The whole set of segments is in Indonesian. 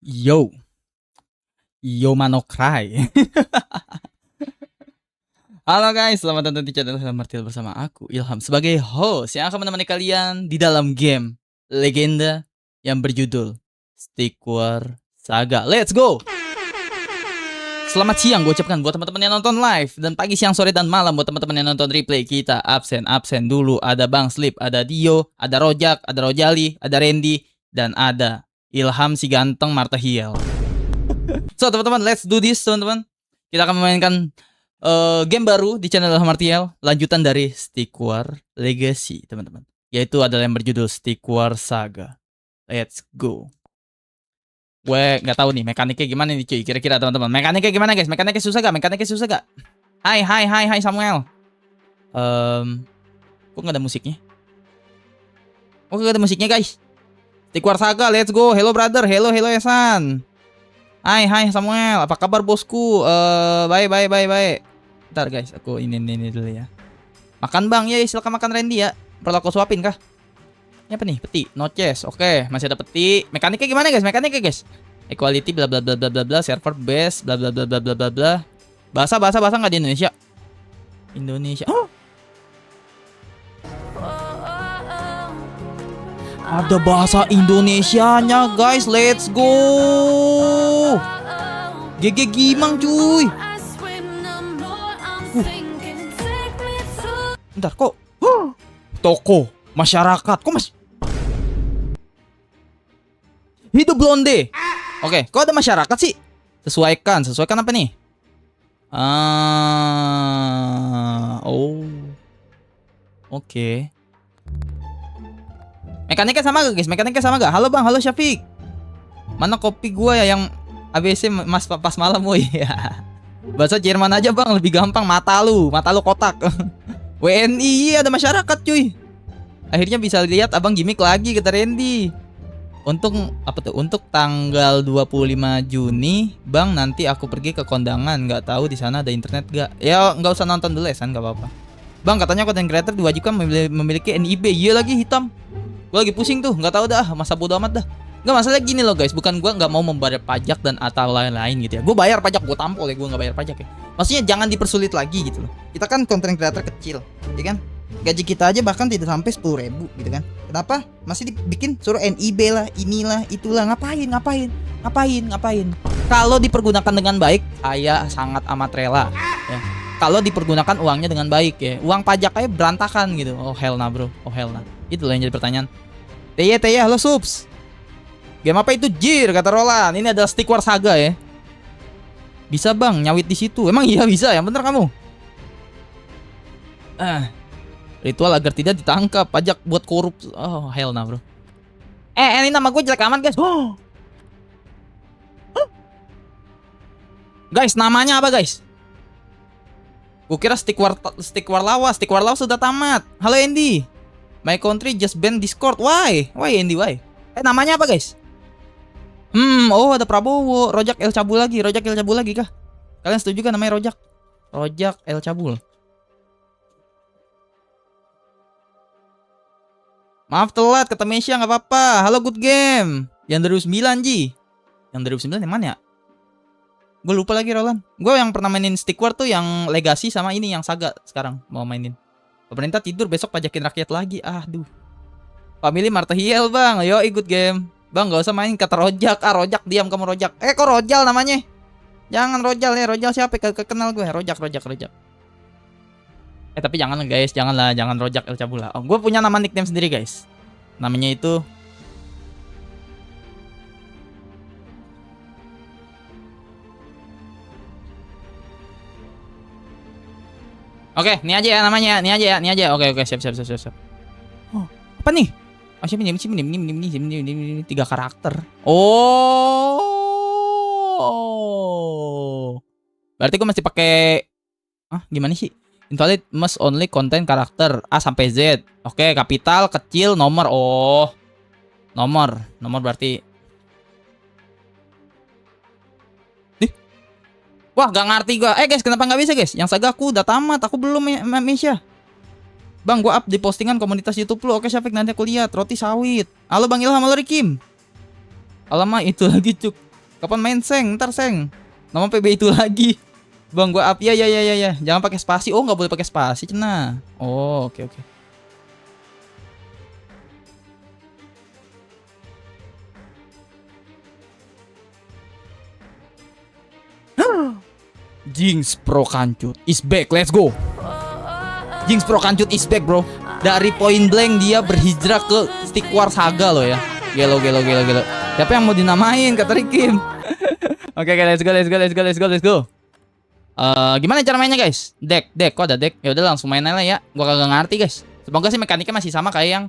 Yo, yo Manokrai. Halo guys, selamat datang di channel Ilham Martial bersama aku Ilham sebagai host yang akan menemani kalian di dalam game legenda yang berjudul Stick War Saga. Let's go. Selamat siang gue ucapkan buat teman-teman yang nonton live, dan pagi, siang, sore, dan malam buat teman-teman yang nonton replay. Kita absen dulu. Ada Bang Slip, ada Dio, ada Rojak, ada Rojali, ada Randy, dan ada Ilham si ganteng Martahiel. So teman-teman, let's do this teman-teman. Kita akan memainkan game baru di channel Ilham Martial, lanjutan dari Stick War Legacy teman-teman, yaitu adalah yang berjudul Stick War Saga. Let's go. Gue nggak tahu nih mekaniknya gimana nih cuy, kira-kira teman-teman. Mekaniknya gimana guys? Mekaniknya susah gak? Hai Samuel. Kok nggak ada musiknya? Kok nggak ada musiknya guys? Stick War Saga, let's go. Hello brother, hello Esan. Hai Samuel, apa kabar bosku? Bye. Bentar guys, aku ini dulu ya. Makan bang, ya silakan makan Randy ya. Perlu aku suapin kah? Ini apa nih? Peti, no chest. Oke, masih ada peti. Mekaniknya gimana guys? Equality bla bla bla bla bla bla, server base bla bla bla bla bla bla bla. Bahasa nggak di Indonesia? Oh! Ada bahasa Indonesianya guys, let's go. GG Gimang cuy. Bentar kok. Toko masyarakat kok mas. Hidup blonde. Oke, kok ada masyarakat sih? Sesuaikan apa nih? Oke. Mekaniknya sama gak? Halo bang, halo Syafiq. Mana kopi gua ya yang ABC mas pas malam woi. Bahasa Jerman aja bang, lebih gampang. Mata lu kotak. WNI ada masyarakat cuy. Akhirnya bisa lihat abang gimmick lagi, kata Randy. Untuk apa tuh? Untuk tanggal 25 Juni, bang, nanti aku pergi ke kondangan. Nggak tahu di sana ada internet gak? Ya nggak usah nonton dulu ya, San, nggak apa-apa. Bang, katanya content creator diwajibkan memiliki NIB. Iya lagi, hitam. Gue lagi pusing tuh, nggak tahu dah, masa bodo amat dah. Nggak, masalah gini loh guys, bukan gue nggak mau membayar pajak dan atau lain-lain gitu ya. Gue bayar pajak, gue tampol ya, gue nggak bayar pajak ya. Maksudnya jangan dipersulit lagi gitu loh. Kita kan content creator kecil, ya kan? Gaji kita aja bahkan tidak sampai 10.000 gitu kan. Kenapa? Masih dibikin suruh NIB lah, inilah, itulah. Ngapain? Kalau dipergunakan dengan baik, saya sangat amat rela ya. Kalau dipergunakan uangnya dengan baik ya. Uang pajak aja berantakan gitu. Oh hell nah bro, Itulah yang jadi pertanyaan. Teye, halo subs. Game apa itu Jir, kata Roland. Ini adalah Stick War Saga ya. Bisa bang nyawit di situ. Emang iya bisa, yang bener kamu. Ritual agar tidak ditangkap, pajak buat korup. Oh hell nah bro. Ini nama gue jelek amat guys. Guys, namanya apa guys? Gue kira Stick War lawas sudah tamat. Halo Andy. My country just banned Discord. Why Andy, why? Namanya apa guys? Oh ada Prabowo. Rojak El Cabul lagi kah? Kalian setuju kan namanya Rojak El Cabul? Maaf telat, kata Mesya, nggak apa-apa. Halo good game. Yang 2009 Ji. Yang 2009 yang mana ya? Gue lupa lagi Roland. Gue yang pernah mainin Stick War tuh yang Legacy sama ini yang Saga sekarang mau mainin. Pemerintah tidur, besok pajakin rakyat lagi. Aduh. Family Martahiel bang. Yo ikut game. Bang gak usah main kata Rojak. Rojak diam kamu Rojak. Kok Rojal namanya? Jangan Rojal ya. Rojal siapa? Kenal gue. Rojak. Tapi jangan guys, jangan Rojak El Cabula. Oh, gue punya nama nickname sendiri guys. Namanya itu Oke, ini aja ya namanya, ini aja. Oke, siap. Oh, apa nih? Siapa ini? 3 karakter. Oh. Berarti gue mesti pakai gimana sih? Invalid must only contain karakter A sampai Z. Oke, kapital, kecil, nomor. Oh. Nomor berarti. Wah, gak ngerti gua. Guys, kenapa nggak bisa guys? Yang Saga aku udah tamat, aku belum Mesya. Bang, gua up di postingan komunitas YouTube lu. Oke, Syafiq, nanti aku lihat. Roti sawit. Halo Bang Ilham, halo Rikim. Alamak, itu lagi cuk. Kapan main Seng? Ntar Seng. Nama PB itu lagi. Bang, gua up. Ya. Jangan pakai spasi. Oh, nggak boleh pakai spasi, cina. Oh, oke. Jinx Pro Kancut is back. Let's go. Jinx Pro Kancut is back, bro. Dari point blank dia berhijrah ke Stick War Saga loh ya. Gelo. Siapa yang mau dinamain kata Rikim? Oke, let's go. Gimana cara mainnya, guys? Deck, kok ada deck? Ya udah langsung main aja ya. Gua kagak ngerti, guys. Semoga sih mekaniknya masih sama kayak yang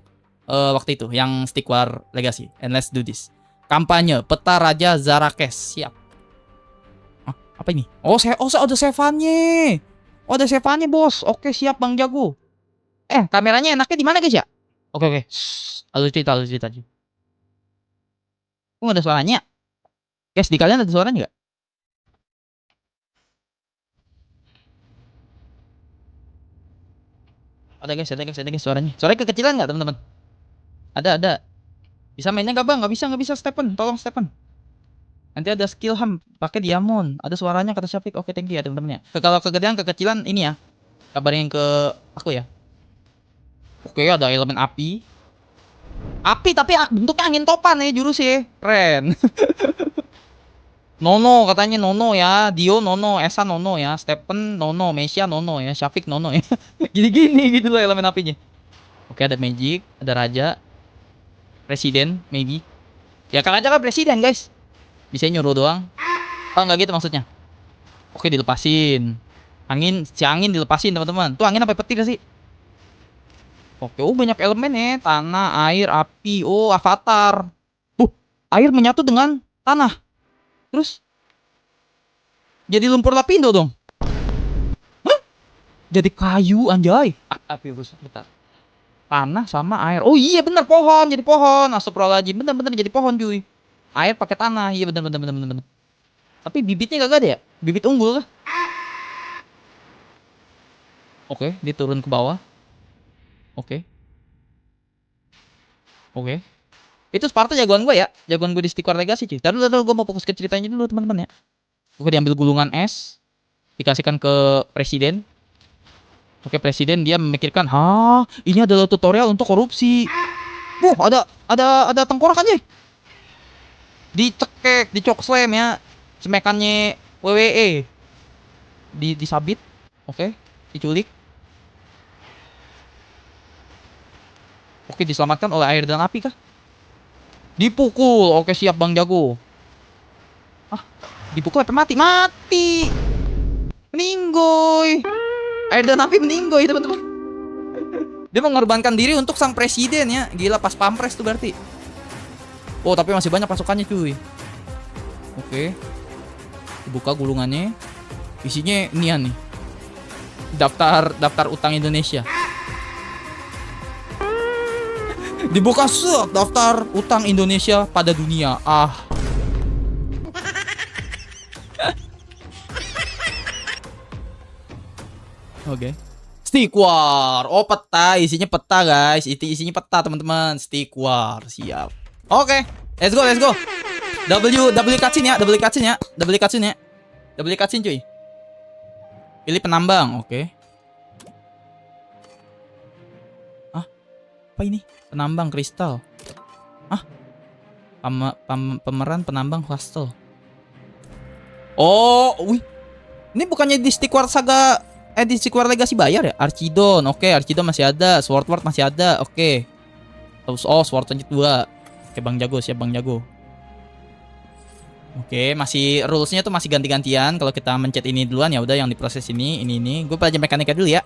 waktu itu, yang Stick War Legacy. And let's do this. Kampanye Peta Raja Zarakes. Siap. Apa ini? Oh, ada sevannya. Oh, ada sevannya, bos. Oke, siap Bang Jago. Kameranya enaknya di mana, guys ya? Oke. Lalu cerita. Oh, ada suaranya. Guys, di kalian ada suaranya nggak? Ada guys suaranya. Suaranya kekecilan nggak, teman-teman? Ada. Bisa mainnya nggak, Bang? Nggak bisa Stephen. Tolong Stephen. Nanti ada skill ham pakai diamond. Ada suaranya kata Syafiq. Oke, thank you ya teman-teman ya. Kalau kegedean kekecilan ini ya. Kabarin ke aku ya. Oke, ada elemen api. Api tapi bentuknya angin topan ya jurusnya. Keren. Nono katanya Nono ya. Dio Nono, Esa Nono ya. Stephen Nono, Mesia Nono ya. Syafiq Nono ya. Gini gitu loh elemen apinya. Oke, ada magic, ada raja. Presiden, maybe. Ya kan aja kan presiden, guys. Bisa nyuruh doang. Oh, enggak gitu maksudnya. Oke, dilepasin. Si angin dilepasin, teman-teman. Tuh angin apa petir sih? Oke, banyak elemen ya. Tanah, air, api. Oh, avatar. Air menyatu dengan tanah. Terus jadi lumpur lapindo dong. Hah? Jadi kayu, anjay. Api rusak, bentar. Tanah sama air. Oh iya bener, pohon. Jadi pohon. Astagfirullahaladzim. Bener jadi pohon, cuy. Air pakai tanah. Iya bener. Tapi bibitnya gak ada ya? Bibit unggul kah? Oke, dia turun ke bawah. Oke. Itu Sparta jagoan gue ya. Jagoan gue di Stick War Legacy, cuy. Taruh gue mau fokus ke ceritanya dulu, teman-teman ya. Gue diambil gulungan es. Dikasihkan ke presiden. Oke, presiden dia memikirkan, ini adalah tutorial untuk korupsi. Ada tengkorak aja. Dicekek, dicok slam ya. Semekannya WWE. Disabit. Oke, diculik. Oke, diselamatkan oleh air dan api kah? Dipukul. Oke, siap Bang Jago. Dipukul sampai mati. Meninggoy. Air dan api meninggoy, teman-teman. Dia mengorbankan diri untuk sang presiden ya. Gila, pas pampres tuh berarti. Oh, tapi masih banyak pasukannya, cuy. Oke. Dibuka gulungannya. Isinya inian nih. Daftar utang Indonesia. Dibuka set daftar utang Indonesia pada dunia. Oke. Stick War. Oh, peta, isinya peta, guys. Isinya peta, teman-teman. Stick War, siap. Oke. Let's go. W cutscene ya. W cutscene, cuy. Pilih penambang, oke. Apa ini? Penambang kristal. Pemeran penambang kristal. Oh, wih. Ini bukannya di Stick War Saga di Stick War Legacy bayar ya? Archidon, oke, Archidon masih ada, Swordward masih ada, oke. Terus Sword lanjut 2. Oke, Bang Jago, siap Bang Jago. Oke, masih rulesnya tuh masih ganti-gantian. Kalau kita mencet ini duluan ya udah yang diproses ini. Gue belajar mekanika dulu ya.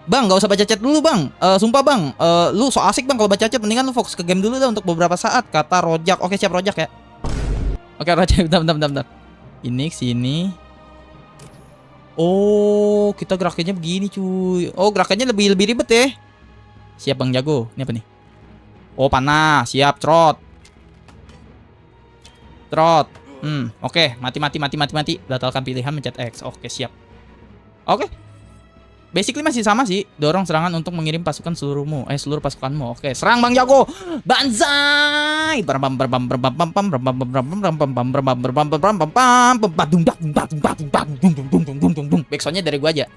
Bang, gak usah baca chat dulu, Bang. Sumpah, Bang. Lu so asik, Bang, kalau baca chat. Mendingan lu fokus ke game dulu dah untuk beberapa saat. Kata Rojak. Oke, siap Rojak ya. Oke, Rojak. Bentar. Ini sini. Oh, kita gerakannya begini, cuy. Oh, gerakannya lebih ribet ya. Siap, Bang Jago. Ini apa nih? Oh, panah. Siap, trot. Oke. Mati. Batalkan pilihan, mencet X. Oke, siap. Oke. Basically masih sama sih. Dorong serangan untuk mengirim pasukan seluruh pasukanmu. Oke, serang Bang Jago. Banzai. Backsoundnya dari gua aja.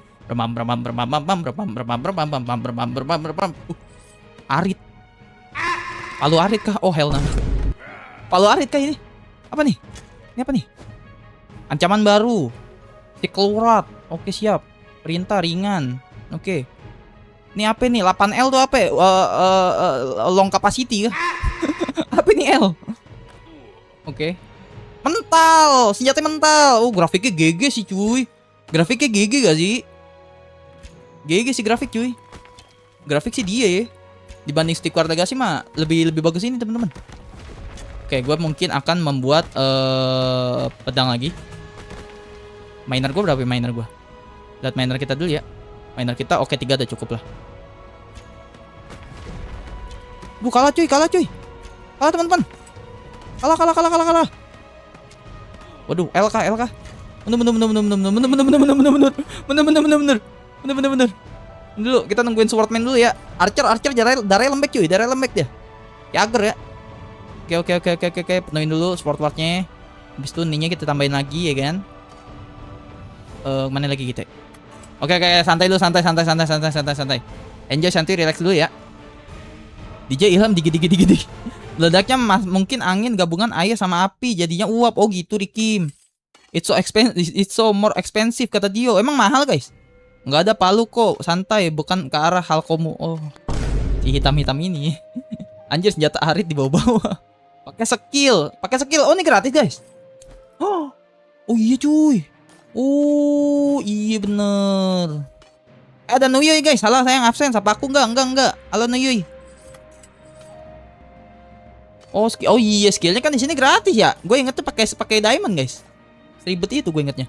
Arit. Palu arit kah? Oh hell no. Palu arit kah ini? Apa nih? Ini apa nih? Ancaman baru. Siklurat. Oke, siap. Perintah ringan. Oke. Ini apa nih? 8L tuh apa? Long capacity kah? Apa ini L? Oke. Mental. Senjata mental. Oh, grafiknya GG sih, cuy. Grafiknya GG gak sih? GG sih grafik, cuy. Grafik sih dia ya. Dibanding stick Wartagasi mah lebih bagus ini, teman-teman. Oke, gue mungkin akan membuat pedang lagi. Miner gue berapa ya miner gue? Lihat miner kita dulu ya. Miner kita oke 3 udah cukup lah. Duh, kalah cuy. Kalah teman-teman. Kalah. Waduh, LK. Bener. Dulu kita nungguin swordman dulu ya. Archer darah lembek cuy, darah lembek dia. Yager ya. Oke. Penuhin dulu swordnya. Habis itu ininya kita tambahin lagi ya kan. Mana lagi kita? Oke, santai dulu, santai. Enjoy, santai, relax dulu ya. DJ Ilham digi. Meledaknya mungkin angin gabungan air sama api jadinya uap. Oh gitu Rikim. It's so more expensive kata Dio. Emang mahal guys? Nggak ada palu kok, santai, bukan ke arah Halkomu. Oh, si hitam-hitam ini. Anjir, senjata arit di bawah-bawah. Pakai skill. Oh, ini gratis guys. Oh iya cuy. Oh iya bener. Ada Nuyuy guys. Salah saya yang absen. Siapa aku enggak. Halo Nuyuy. Oh iya skillnya kan di sini gratis ya. Gue inget tuh pakai diamond guys. Seribet itu gue ingetnya.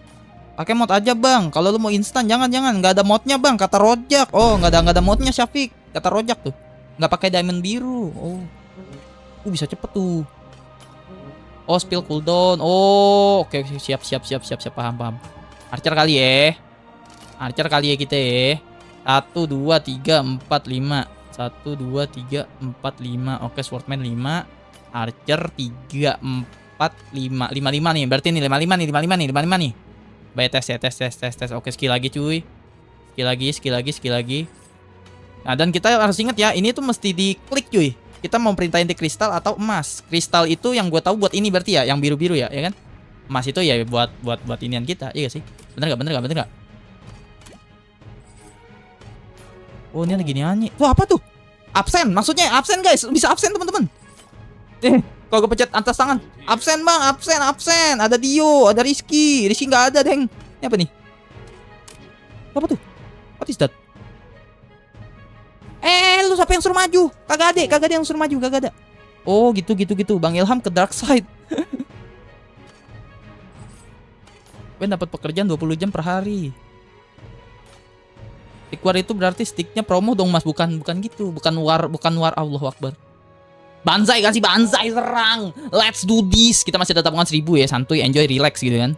Pakai mod aja bang. Kalau lu mau instan jangan. Nggak ada modnya bang. Kata Rojak. Oh nggak ada modnya Syafiq. Kata Rojak tuh. Nggak pakai diamond biru. Oh. Bisa cepet tuh. Oh spill cooldown. Oh oke. Siap. Paham. Archer kali ya kita ya. 1, 2, 3, 4, 5. 1, 2, 3, 4, 5. Oke, swordman 5. Archer 3, 4, 5. 5 nih. Berarti nih 5 nih. Baik, tes. Oke, skill lagi cuy. Skill lagi. Nah, dan kita harus ingat ya, ini tuh mesti diklik cuy. Kita mau perintahin di kristal atau emas. Kristal itu yang gue tahu buat ini berarti ya, yang biru-biru ya kan? Emas itu ya buat inian kita, iya gak sih? Bener gak? Oh, ini lagi nyanyi. Tuh apa tuh? Absen, maksudnya absen guys. Bisa absen teman-teman. Kalau gue pencet atas tangan, absen bang, absen. Ada Dio, ada Rizky nggak ada deng. Ini apa nih? Apa tuh? What is that? Lu siapa yang suruh maju? Kagak ada yang suruh maju, kagak ada. Oh gitu. Bang Ilham ke dark side. Gue dapat pekerjaan 20 jam per hari. Stick war itu berarti sticknya promo dong mas, bukan gitu, bukan war Allahu Akbar. Banzai kasih banzai serang. Let's do this. Kita masih ada tabungan 1000 ya, santuy, enjoy, relax gitu kan.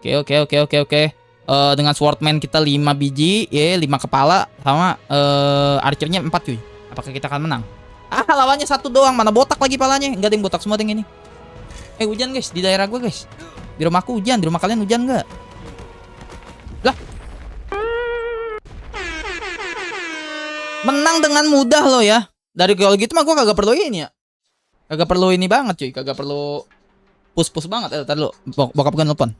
Oke. Dengan swordman kita 5 biji, ya 5 kepala sama archernya 4 cuy. Apakah kita akan menang? Lawannya 1 doang, mana botak lagi palanya. Enggak ada yang botak semua yang ini. Hujan guys di daerah gue guys. Di rumahku hujan, di rumah kalian hujan enggak? Lah. Menang dengan mudah loh ya. Dari kalau gitu mah gue kagak perlu ini ya. Kagak perlu ini banget cuy. Kagak perlu push banget. Tadi lo bokap gue nelfon.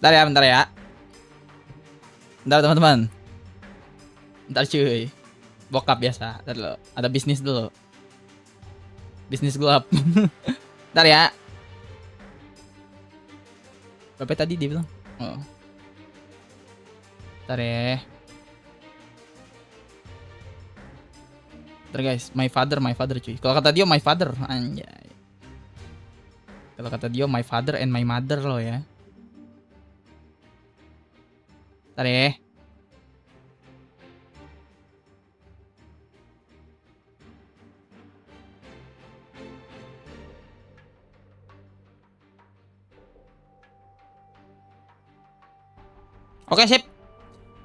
Bentar ya. Bentar teman-teman. Bentar cuy. Bokap biasa. Bentar dulu. Ada bisnis dulu. Bisnis gelap. Bentar ya. Berapa tadi dia bilang? Oh. Bentar ya. Bentar guys. My father cuy. Kalau kata dia my father. Anjay. Kalau kata dia my father and my mother loh ya. Ntar ya. Oke, sip.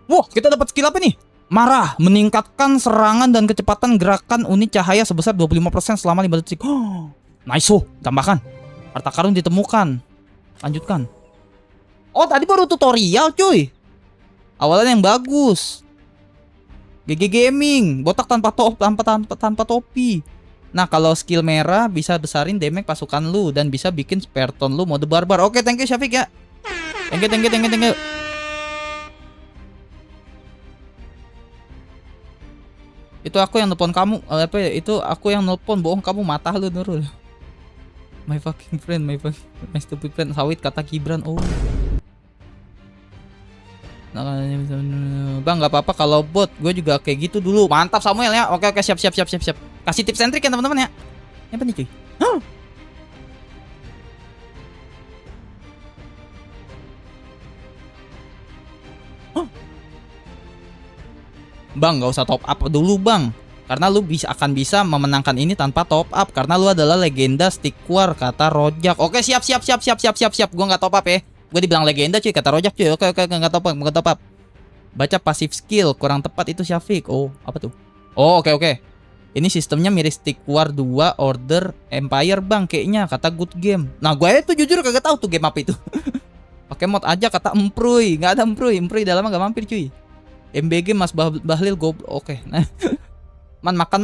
Wah, kita dapat skill apa nih? Marah, meningkatkan serangan dan kecepatan gerakan unit cahaya sebesar 25% selama 5 detik. Oh, nice, tambahkan. Harta karun ditemukan. Lanjutkan. Oh, tadi baru tutorial, cuy. Awalan yang bagus. GG Gaming, botak tanpa topi. Nah, kalau skill merah bisa besarin damage pasukan lu dan bisa bikin Spartan lu mode barbar. Oke, thank you Syafiq ya. Thank you. Itu aku yang nelpon kamu. Apa ya? Itu aku yang nelpon, bohong kamu, mata lu Nurul. My fucking friend, my stupid friend. Sawit kata Gibran. Oh. Bang, nggak apa-apa kalau bot. Gue juga kayak gitu dulu. Mantap Samuel ya. Oke, siap. Kasih tips and trick ya teman-teman ya. Apa nih cuy? Huh? Bang, nggak usah top up dulu bang, karena lu akan bisa memenangkan ini tanpa top up karena lu adalah legenda stick war, kata Rojak. Oke, siap. Gua nggak top up ya. Gue dibilang legenda cuy, kata Rojak cuy. Oke, nggak top up. Baca pasif skill kurang tepat itu Syafiq. Oh, apa tuh? Oh, oke. Ini sistemnya mirip Stick War 2 Order Empire bang, kayaknya, kata Good Game. Nah, gue itu jujur kagak tahu tuh game apa itu. Pakai mod aja, kata Emproy. Nggak ada Emproy dalam nggak mampir cuy. MBG Mas Bahlil goblok. Oke. Nah. Makan.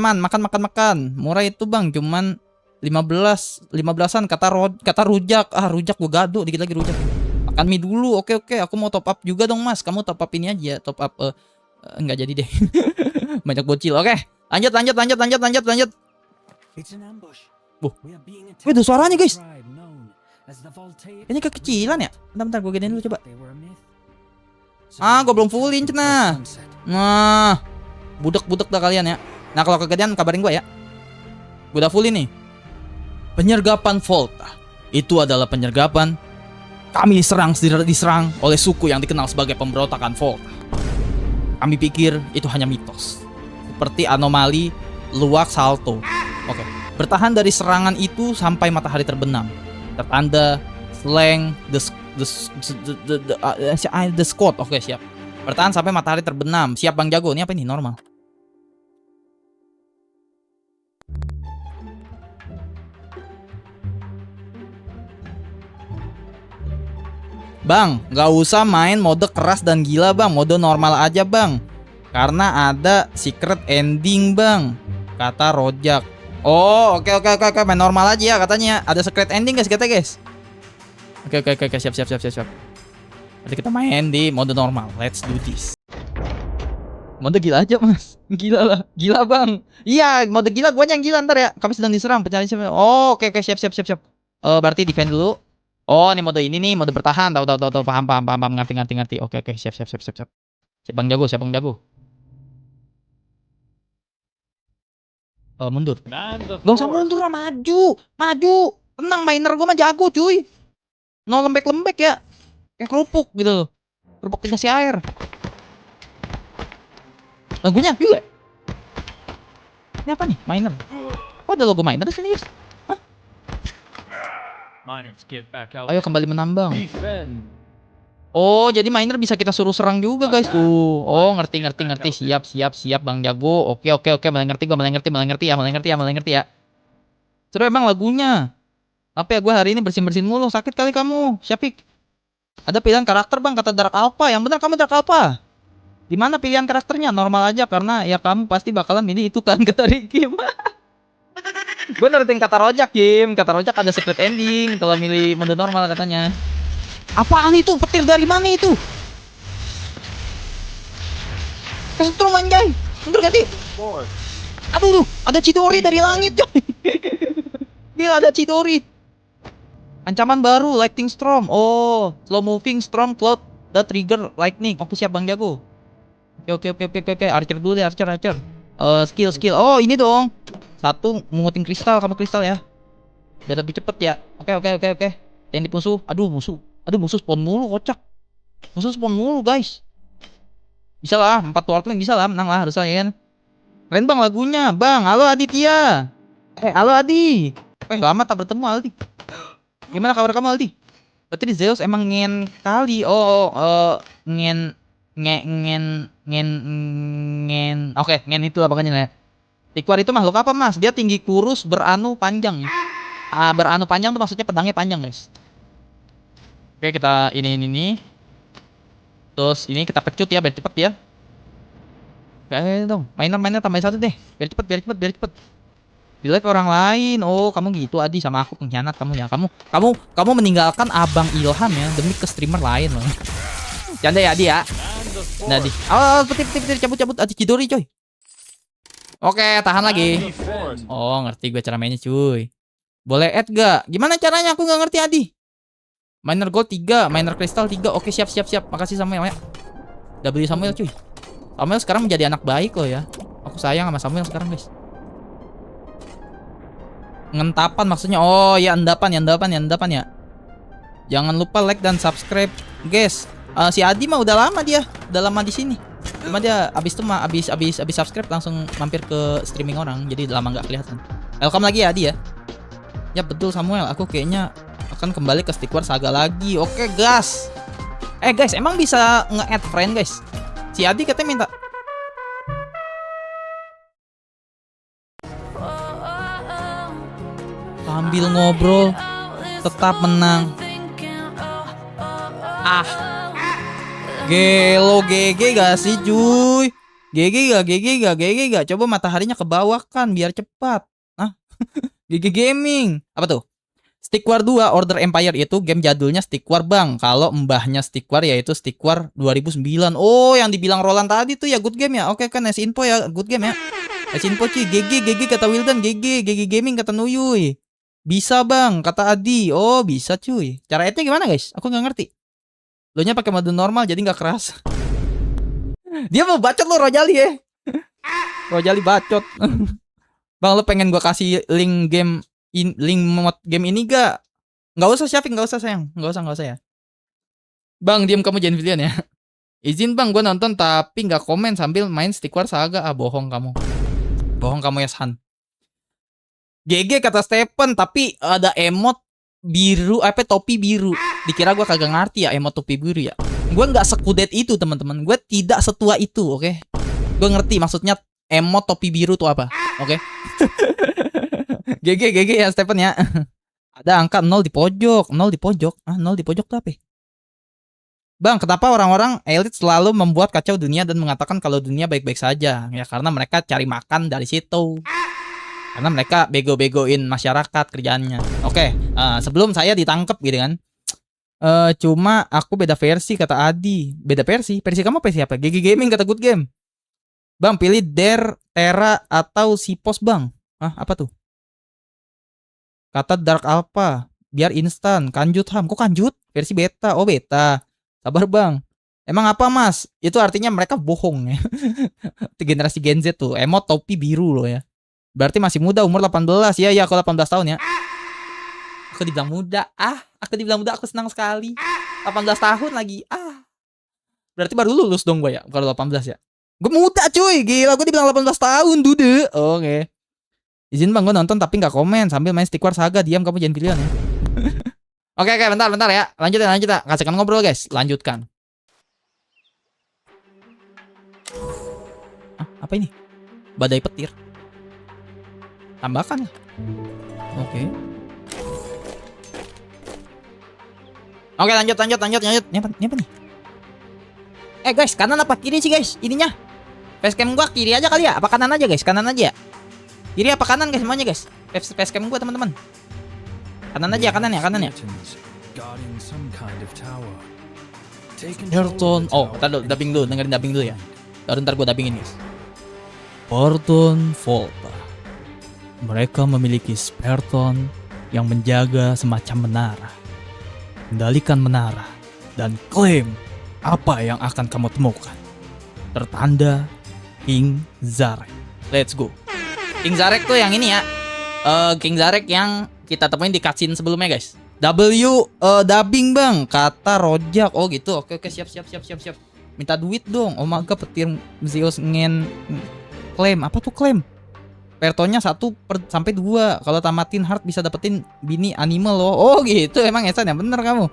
Murah itu bang, cuman 15-an kata Rujak. Ah, Rujak gue gaduh, dikit lagi Rujak. Makan mie dulu. Oke. Aku mau top up juga dong mas. Kamu top up ini aja. Top up nggak jadi deh. Banyak bocil. Oke. Lanjut. Ada suaranya guys. Ini kekecilan ya. Bentar gue gedein dulu coba. Gue belum fullin cenah. Nah, budek dah kalian ya. Nah, kalau kegedean kabarin gue ya. Gue udah fullin nih. Penyergapan Volta. Itu adalah penyergapan. Kami diserang oleh suku yang dikenal sebagai pemberontakan Volta. Kami pikir itu hanya mitos. Seperti anomali Luak Salto. Oke. Bertahan dari serangan itu sampai matahari terbenam. Tertanda slang the squad. Oke, siap. Bertahan sampai matahari terbenam. Siap Bang Jago. Ini apa ini? Normal. Bang, nggak usah main mode keras dan gila bang, mode normal aja bang. Karena ada secret ending bang, kata Rojak. Oh, oke, main normal aja ya katanya. Ada secret ending guys, kata guys. Oke, siap. Berarti kita main di mode normal. Let's do this. Mode gila aja mas, gila bang. Iya, mode gila, gua yang gila ntar ya. Kami sedang diserang pencari siapa? Oh, oke, siap. Berarti defend dulu. Oh, ini mode bertahan. Tahu. Paham. Ngerti. Oke, siap. Siap Bang Jago. Mundur. Gak usah mundur lah, maju. Tenang, miner gua mah jago, cuy. No lembek ya. Kayak kerupuk gitu. Kerupuk dikasih air. Lagunya gila. Ini apa nih? Miner. Kok ada logo miner di sini, guys? Ayo kembali menambang. Oh, jadi miner bisa kita suruh serang juga guys tuh. Oh, ngerti. Siap Bang Jago. Oke. Mulai ngerti ya. Seru emang lagunya. Apa ya, gue hari ini bersin mulu. Sakit kali kamu, Syafiq. Ada pilihan karakter bang, kata Dark Alpha. Yang benar kamu Dark Alpha. Di mana pilihan karakternya? Normal aja karena ya kamu pasti bakalan milih itu kan, kata Ricky. Gue nurutin kata Rojak, Kim. Kata Rojak ada secret ending kalau milih mode normal katanya. Apaan itu? Petir dari mana itu? Kesetrum anjay. Mundur ganti. Aduh, ada Chidori dari langit, coy. Gila, ada Chidori. Ancaman baru, Lightning Storm. Oh, slow moving storm cloud the trigger lightning. Oke, siap Bang Jago. Oke. Archer dulu deh, Archer. Skill. Oh, ini dong. Satu, mengutin kristal, kamu kristal ya. Biar lebih cepet ya. Oke. Teknik musuh. Aduh, musuh spawn mulu, kocak. Musuh spawn mulu, guys. Bisa lah, 4 world link bisa lah, menang lah harusnya ya kan. Keren bang lagunya, bang. Halo Aditya. Halo Adi. Lama tak bertemu Aldi. Gimana kabar kamu Aldi? Berarti di Zeus emang ngen kali. Ngen ngen. Oke, ngen itu apa kan ya? Tikwar itu makhluk apa mas? Dia tinggi kurus beranu panjang. Beranu panjang tuh maksudnya pedangnya panjang guys. Oke kita ini. Terus ini kita pecut ya biar cepet ya. Kayak dong, mainnya tambah satu deh. Biar cepet. Di live orang lain. Oh, kamu gitu Adi sama aku pengkhianat kamu ya. Kamu meninggalkan Abang Ilham ya demi ke streamer lain loh. Canda ya Adi ya. Nah, Adi. Petir cabut Adi Cidori coy. Oke, tahan lagi. Oh, ngerti gue cara mainnya cuy. Boleh add gak? Gimana caranya? Aku nggak ngerti Adi. Miner gold 3, miner crystal 3. Oke, siap. Makasih Samuel ya. W Samuel cuy. Samuel sekarang menjadi anak baik loh ya. Aku sayang sama Samuel sekarang guys. Ngentapan maksudnya. Oh ya endapan ya. Jangan lupa like dan subscribe guys. Si Adi mah udah lama di sini. Cuma dia abis subscribe langsung mampir ke streaming orang. Jadi lama nggak kelihatan. Welcome lagi ya Adi ya. Ya betul Samuel. Aku kayaknya akan kembali ke Stick War Saga lagi. Oke guys. Guys emang bisa nge-add friend guys. Si Adi katanya minta. Sambil ngobrol tetap menang. Gelo GG gak sih cuy? GG gak? Coba mataharinya ke bawah kan biar cepat. GG Gaming. Apa tuh? Stick War 2 Order Empire itu game jadulnya Stick War bang. Kalau mbahnya Stick War yaitu Stick War 2009. Oh yang dibilang Roland tadi tuh ya good game ya. Oke kan S-Info ya good game ya. S-Info cuy. GG kata Wildan. GG Gaming kata Nuyuy. Bisa bang, kata Adi. Oh bisa cuy. Cara ednya gimana guys? Aku nggak ngerti. Lo nya pakai mode normal jadi nggak keras. Dia mau bacot lo Rojali ya. Rojali bacot. Bang lo pengen gua kasih link mod game ini gak? Nggak usah Syafiq, nggak usah sayang. Nggak usah ya. Bang diam kamu jangan pilihan ya. Izin bang gua nonton tapi nggak komen sambil main Stick War Saga. Bohong kamu ya San. GG kata Stephen tapi ada emot biru topi biru. Dikira gue kagak ngerti ya emot topi biru ya. Gue nggak sekudet itu teman-teman. Gue tidak setua itu, oke? Gue ngerti maksudnya emot topi biru tuh apa, oke? GG ya Stephen ya. Ada angka 0 di pojok. 0 di pojok tuh apa? Bang, kenapa orang-orang elit selalu membuat kacau dunia dan mengatakan kalau dunia baik-baik saja? Ya karena mereka cari makan dari situ. Karena mereka bego-begoin masyarakat kerjaannya. Oke, sebelum saya ditangkep gitu kan. Cuma aku beda versi kata Adi. Beda versi? Versi kamu versi apa? GG Gaming kata good game. Bang, pilih Terra atau Sipos bang. Apa tuh? Kata Dark Alpha. Biar instan. Kanjut Ham. Kok kanjut? Versi beta. Oh beta. Sabar bang. Emang apa mas? Itu artinya mereka bohong ya. Generasi Gen Z tuh. Emot topi biru loh ya. Berarti masih muda, umur 18. Ya, aku 18 tahun ya. Aku dibilang muda. Aku senang sekali. 18 tahun lagi. Berarti baru lulus dong gue ya, kalau 18 ya. Gue muda cuy, gila gue dibilang 18 tahun, dude. Oke. Izin bang, gue nonton tapi gak komen sambil main Stick War Saga. Diam kamu jangan pilihan ya. Oke, bentar ya. Lanjut ya. Kasihkan ngobrol guys, lanjutkan. Apa ini? Badai petir. Tambahkan lah. Oke, lanjut. Ini apa nih? Guys, kanan apa kiri sih guys? Ininya. Facecam gua kiri aja kali ya? Apa kanan aja guys? Kanan aja ya? Kiri apa kanan guys semuanya guys? Facecam gua teman-teman. Kanan ya. Spartan. Oh, dubbing dulu, dengerin dubbing dulu ya. Ntar gua dubbingin guys. Spartan Volta. Mereka memiliki Spartan yang menjaga semacam menara. Kendalikan menara dan klaim apa yang akan kamu temukan. Tertanda King Zarek. Let's go. King Zarek tuh yang ini ya. King Zarek yang kita temuin di cutscene sebelumnya guys. Dubbing bang, kata Rojak. Oh gitu. Oke, siap. Minta duit dong. Oh my god, petir Zeus klaim. Apa tuh klaim? Pertonya 1/2. Kalau tamatin hard bisa dapetin bini animal loh. Oh gitu, emang Esan ya, bener kamu.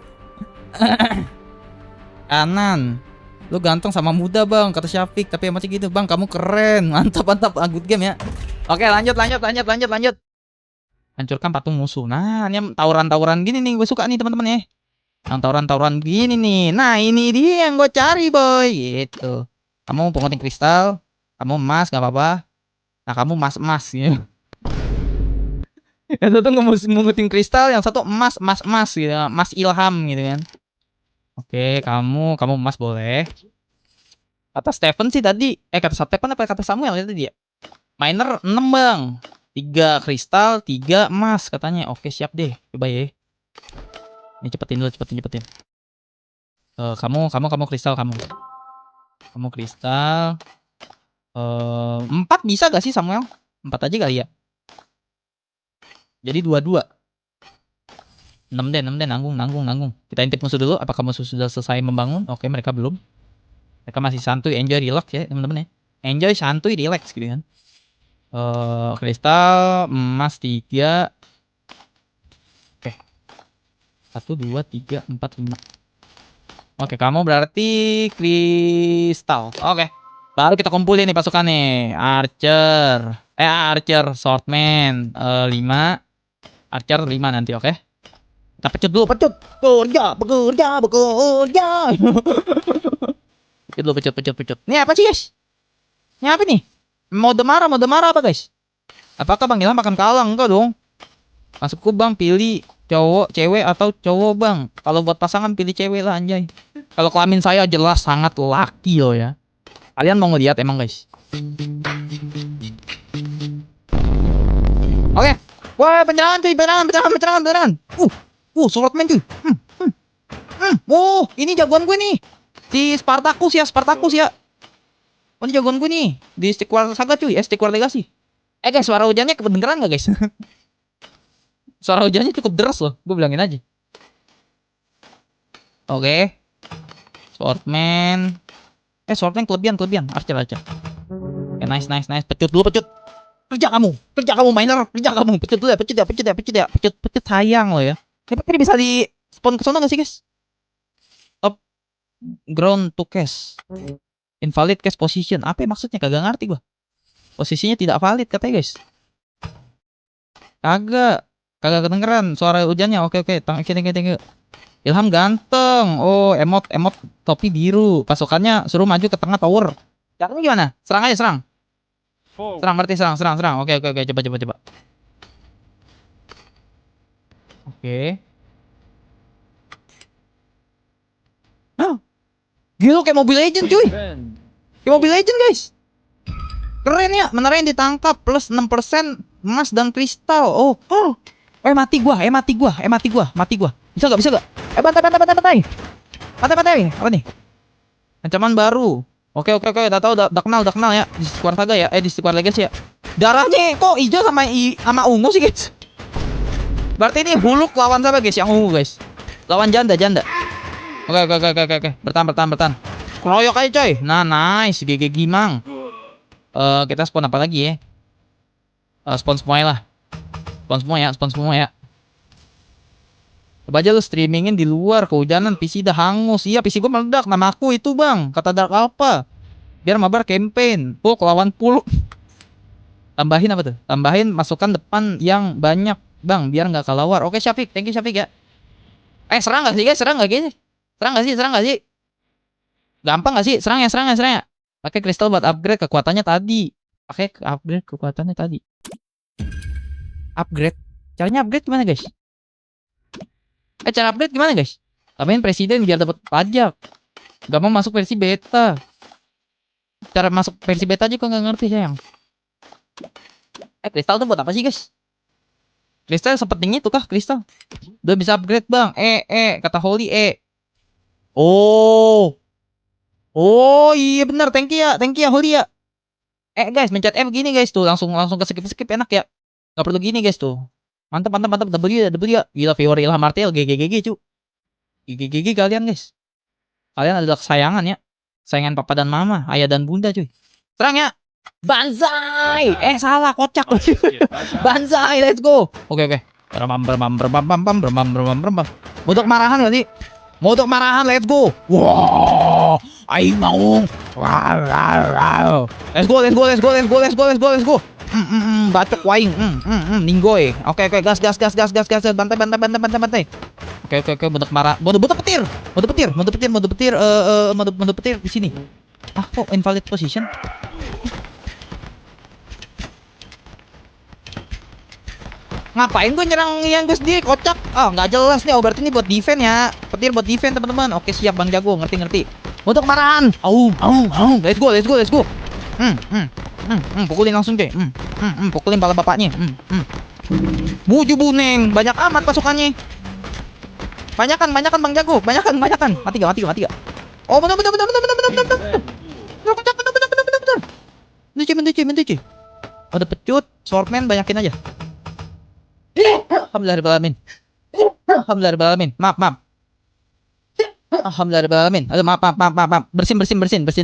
Kanan. Lu ganteng sama muda bang, kata Syafiq. Tapi masih gitu bang, kamu keren. Mantap mantap, good game ya. Oke lanjut. Hancurkan patung musuh. Nah ini tawuran-tawuran gini nih gue suka nih teman-teman ya. Yang tawuran-tawuran gini nih. Nah ini dia yang gue cari boy. Gitu. Kamu pengutin kristal. Kamu emas gak apa-apa. Nah kamu emas gitu. Yang satu ngungutin kristal, yang satu emas gitu, emas ilham gitu kan. Oke, kamu emas boleh. Kata Stephen sih tadi, kata Stephen apa kata Samuel itu dia. Miner 6 bang, 3 kristal, 3 emas katanya. Oke siap deh, coba ya. Ini cepetin dulu, cepetin. Kamu kristal kamu kristal. 4 bisa gak sih Samuel? 4 aja kali ya. Jadi 22. 6 deh, nanggung. Kita intip musuh dulu. Apakah musuh sudah selesai membangun? Oke, mereka belum. Mereka masih santuy, enjoy, relax ya teman-teman ya. Enjoy, santuy, relax gitu kan. Kristal emas 3. Oke. 1 2 3 4 5. Oke, kamu berarti kristal. Oke. Baru kita kumpulin nih pasukan nih. Archer, swordman 5. Archer 5 nanti, oke. Kita pecut dulu, bekerja. Pecut. Ini apa sih guys? Ini apa nih? Mode marah apa guys? Apakah Bang Ilham akan kalah? Enggak dong. Masukku bang, pilih cowok, cewek atau cowok bang. Kalau buat pasangan pilih cewek lah anjay. Kalau kelamin saya jelas sangat laki loh ya. Kalian mau ngeliat emang guys? Oke. Wah penyerangan cuy, penyerangan. Swordman cuy. Ini jagoan gue nih. Si Spartacus ya. Oh ini jagoan gue nih. Di Stick War Saga cuy, Stick War Legacy. Guys, suara hujannya kedengeran gak guys? Suara hujannya cukup deras loh, gue bilangin aja. Oke. Swordman. Swordman kelebihan. Archer aja. Oke, nice. Pecut. Kerja kamu miner, Pecut dulu ya, pecut sayang loh ya. Ini bisa di spawn ke sana gak sih guys? Top ground to cache. Invalid cache position. Apa maksudnya? Kagak ngerti gua. Posisinya tidak valid katanya guys. Kagak kedengeran suara hujannya. Oke. Thank you. Ilham ganteng. Oh, emot topi biru. Pasukannya suruh maju ke tengah tower. Caranya gimana? Serang aja, serang. Berarti serang. Oke. Coba. Oke. Gila kayak Mobile Legend cuy. Kayak Mobile Legend guys. Keren ya, menara yang ditangkap plus 6% emas dan kristal. Mati gua. Bisa gak? Bantai. Apa nih? Ancaman baru. Oke. Udah tahu Daknal ya. Di Stick War Saga ya. Di Stick War Legacy ya. Darahnya kok hijau sama ungu sih guys? Berarti ini Huluk lawan siapa guys? Yang ungu guys. Lawan janda. Oke. Bertahan. Keroyok aja coy. Nah, nice. GG Gimang. Kita spawn apa lagi ya? Spawn semua ya. Coba aja lu streamingin di luar, kehujanan, PC dah hangus. Iya, PC gue meledak. Nama aku itu bang, kata Dark Alpha. Biar mabar campaign. Pulk lawan pulk. Tambahin apa tuh? Tambahin masukan depan yang banyak bang, biar nggak kalah war. Oke Syafiq, thank you Syafiq ya. Serang gak sih guys? Serang gak sih? Gampang gak sih? Serang ya. Pakai kristal buat upgrade kekuatannya tadi. Upgrade. Caranya upgrade gimana guys? Cara upgrade gimana guys? Tambahin presiden biar dapat pajak. Gak mau masuk versi beta. Cara masuk versi beta aja kok nggak ngerti sayang. Kristal tuh buat apa sih guys? Kristal sepenting itu kah kristal? Udah bisa upgrade bang. Kata Holy Oh iya benar, thank you ya Holy ya. Guys, mencet F gini guys tuh, langsung ke skip enak ya. Gak perlu gini guys tuh. Mantap. W ya. Gila viewer Ilham Martel GG cu. GG kalian guys. Kalian adalah kesayangan ya. Saingan papa dan mama, ayah dan bunda cuy. Serang ya. Banzai. Salah, kocak. Banzai, let's go. Oke. Untuk marahan gak sih? Untuk marahan, let's go. Wow, aing mau. Wow. Let's go. Bacok waing. Ninggoy. Oke, gas. Bantai. Oke, bentuk marah. Mode petir di sini. Ah, kok invalid position? Ngapain gue nyerang yang gue sendiri, kocak. Nggak jelas nih. Berarti ini buat defense ya. Petir buat defense, teman-teman. Oke, siap Bang Jago, ngerti. Untuk marahan. Let's go. Pukulin langsung, coy. Pukulin pala bapaknya. Buju buneng, banyak amat pasukannya. Banyakan Bang Jago, banyakan. Mati gak? Oh, benar. Bentar. Ada pecut, swordman banyakin aja. Alhamdulillahirrahmanirrahim. Maaf. Alhamdulillahirrahmanirrahim. Aduh, maaf. Bersin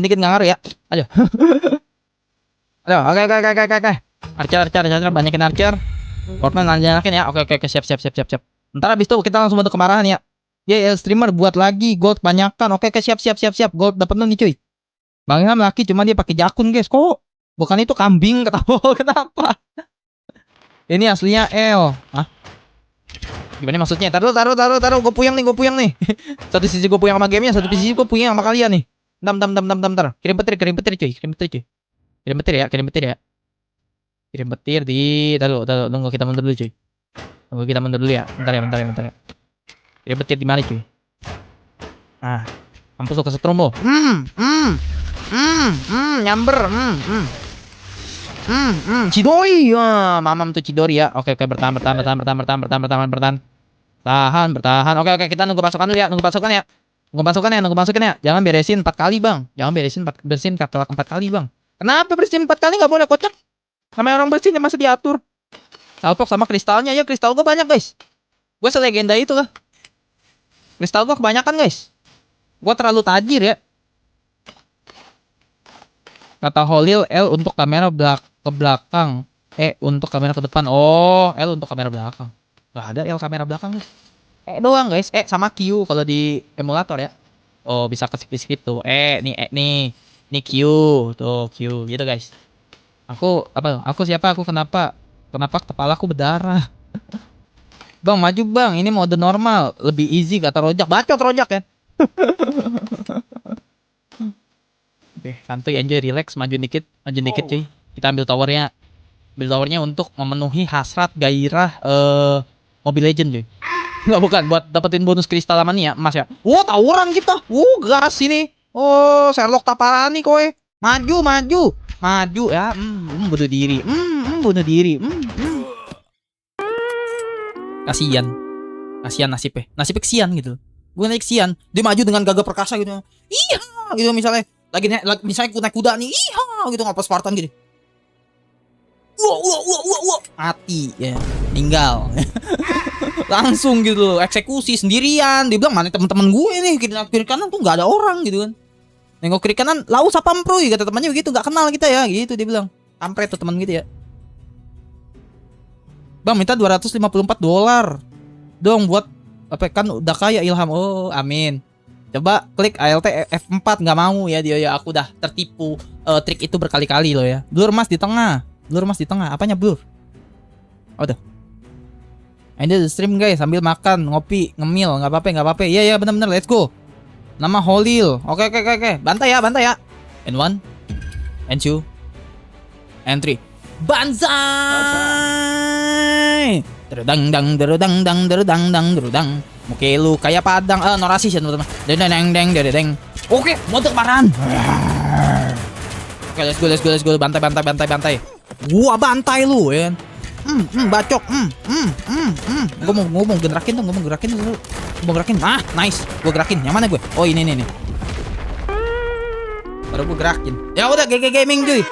dikit nggak ngaruh ya. Aduh. Oke. Archer, banyakin archer. Swordman banyakin ya. Oke, siap. Ntar abis itu kita langsung bentuk kemarahan ya. Streamer buat lagi gold banyakan. Oke, siap. Gold dapat nih cuy. Bang Ilham laki cuma dia pakai jakun, guys. Kok bukan itu kambing ketawa? Kenapa? Ini aslinya L. Hah? Gimana maksudnya? Taruh. Gue puyeng nih. Satu sisi gue puyeng sama gamenya, satu sisi gue puyeng sama kalian nih. Bentar. Kirim petir cuy. Kirim petir ya. Kirim petir di. Taruh. Tunggu kita mundur dulu cuy. Ya. Bentar ya. Kirim petir di mana cuy? Mampus lo kesetrum lo. Nyamber. Chidori. Mamam tuh Chidori ya. Oke, bertahan. Tahan. Oke, kita nunggu pasukan dulu ya. Nunggu pasukan ya. Jangan beresin 4 kali, Bang. Bersihin 4 kali, Bang. Kenapa bersihin 4 kali enggak boleh, kocak? Namanya orang bersihin masih diatur. Salpok sama kristalnya ya. Kristal gua banyak, guys. Gua selegenda itu lah. Kristal gua kebanyakan, guys. Gua terlalu tajir ya. Kata Holil, L untuk kamera ke belakang. Untuk kamera ke depan. Oh, L untuk kamera belakang. Gak ada L kamera belakang, guys. Doang, guys. Sama Q kalau di emulator ya. Oh, bisa ke skip tuh. Nih Q. Tuh, Q gitu, guys. Aku siapa? Aku kenapa kepala aku berdarah? Bang, maju, Bang. Ini mode normal, lebih easy kata Rojak. Bacot Rojak kan. Santuy, enjoy, relax, maju dikit cuy. Kita ambil towernya untuk memenuhi hasrat gairah Mobile Legend cuy. Enggak, bukan buat dapetin bonus kristal sama nih ya, Mas ya. Tawuran kita. Gas ini. Sherlock Taparani kowe. Maju ya. Bunuh diri. Kasian nasibnya kesian gitu. Bukan lagi kesian, dia maju dengan gagah perkasa gitu. Iya, gitu misalnya. Misalnya naik kuda nih, gitu ngapa Spartan gitu. Wah, mati ya, meninggal. Langsung gitu, eksekusi sendirian. Dia bilang, mana teman-teman gue nih, kiri kanan tuh nggak ada orang gitu kan. Nengok kiri kanan, lau sapamproy, kata temannya begitu, nggak kenal kita ya, gitu dia bilang. Kampret tuh teman gitu ya. Bang, minta $254 dong buat apa kan udah kaya Ilham. Oh, amin. Coba klik ALT F4, nggak mau ya dia ya. Aku udah tertipu trik itu berkali-kali loh ya. Blur mas di tengah. Apanya blur? Udah. Ini stream guys sambil makan, ngopi, ngemil, nggak apa-apa. Iya benar-benar, let's go. Nama Holil. Oke. Bantai ya. And 1, and 2, and 3. Banzai. Derudang. Oke, lu kayak Padang. No rasis ya teman-teman. Deng. Oke, mode kemarahan. Oke, let's go. Bantai. Gua bantai lu ya. Bacok. Gua mau gerakin tuh. Nice. Gua gerakin. Yang mana gue? Oh, ini. Baru gua gerakin. Ya udah, GG Gaming cuy.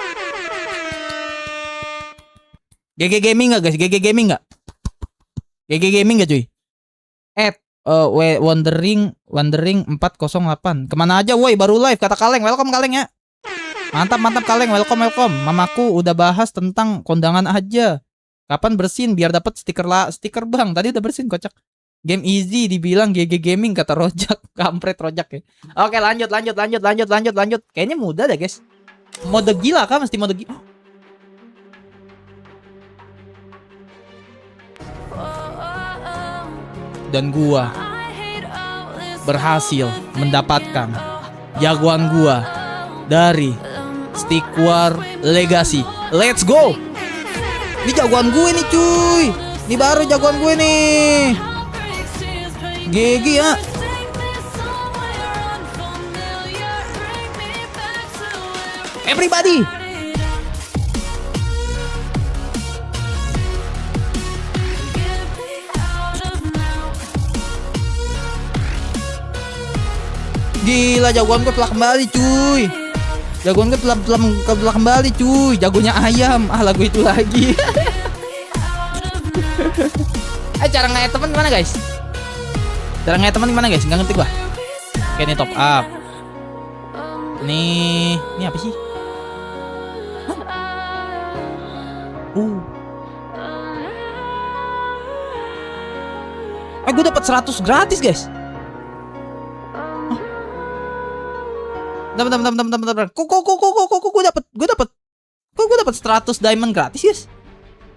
GG Gaming enggak, guys? GG Gaming enggak cuy? Wondering 408. Kemana aja woi, baru live kata Kaleng. Welcome Kaleng ya. Mantap Kaleng, welcome. Mamaku udah bahas tentang kondangan aja. Kapan bersin biar dapat stiker Bang. Tadi udah bersin kocak. Game easy dibilang GG Gaming kata Rojak. Kampret Rojak ya. Oke, lanjut. Kayaknya mudah deh, guys. Mode gila kan, mesti mode gila. Dan gua berhasil mendapatkan jagoan gua dari Stick War Legacy. Let's go. Ini jagoan gue nih cuy. Ini baru jagoan gue nih. GG ya. Everybody. Gila, jagoan gue telah kembali cuy. Jagoan gue telah kembali cuy. Jagonya ayam. Lagu itu lagi. Cara nge-add teman gimana guys? Cara nge-add teman gimana guys? Nggak ngerti gua. Oke, ini top up. Ini apa sih? Gue dapat 100 gratis guys. Bentar. Kok gue dapat 100 diamond gratis, guys?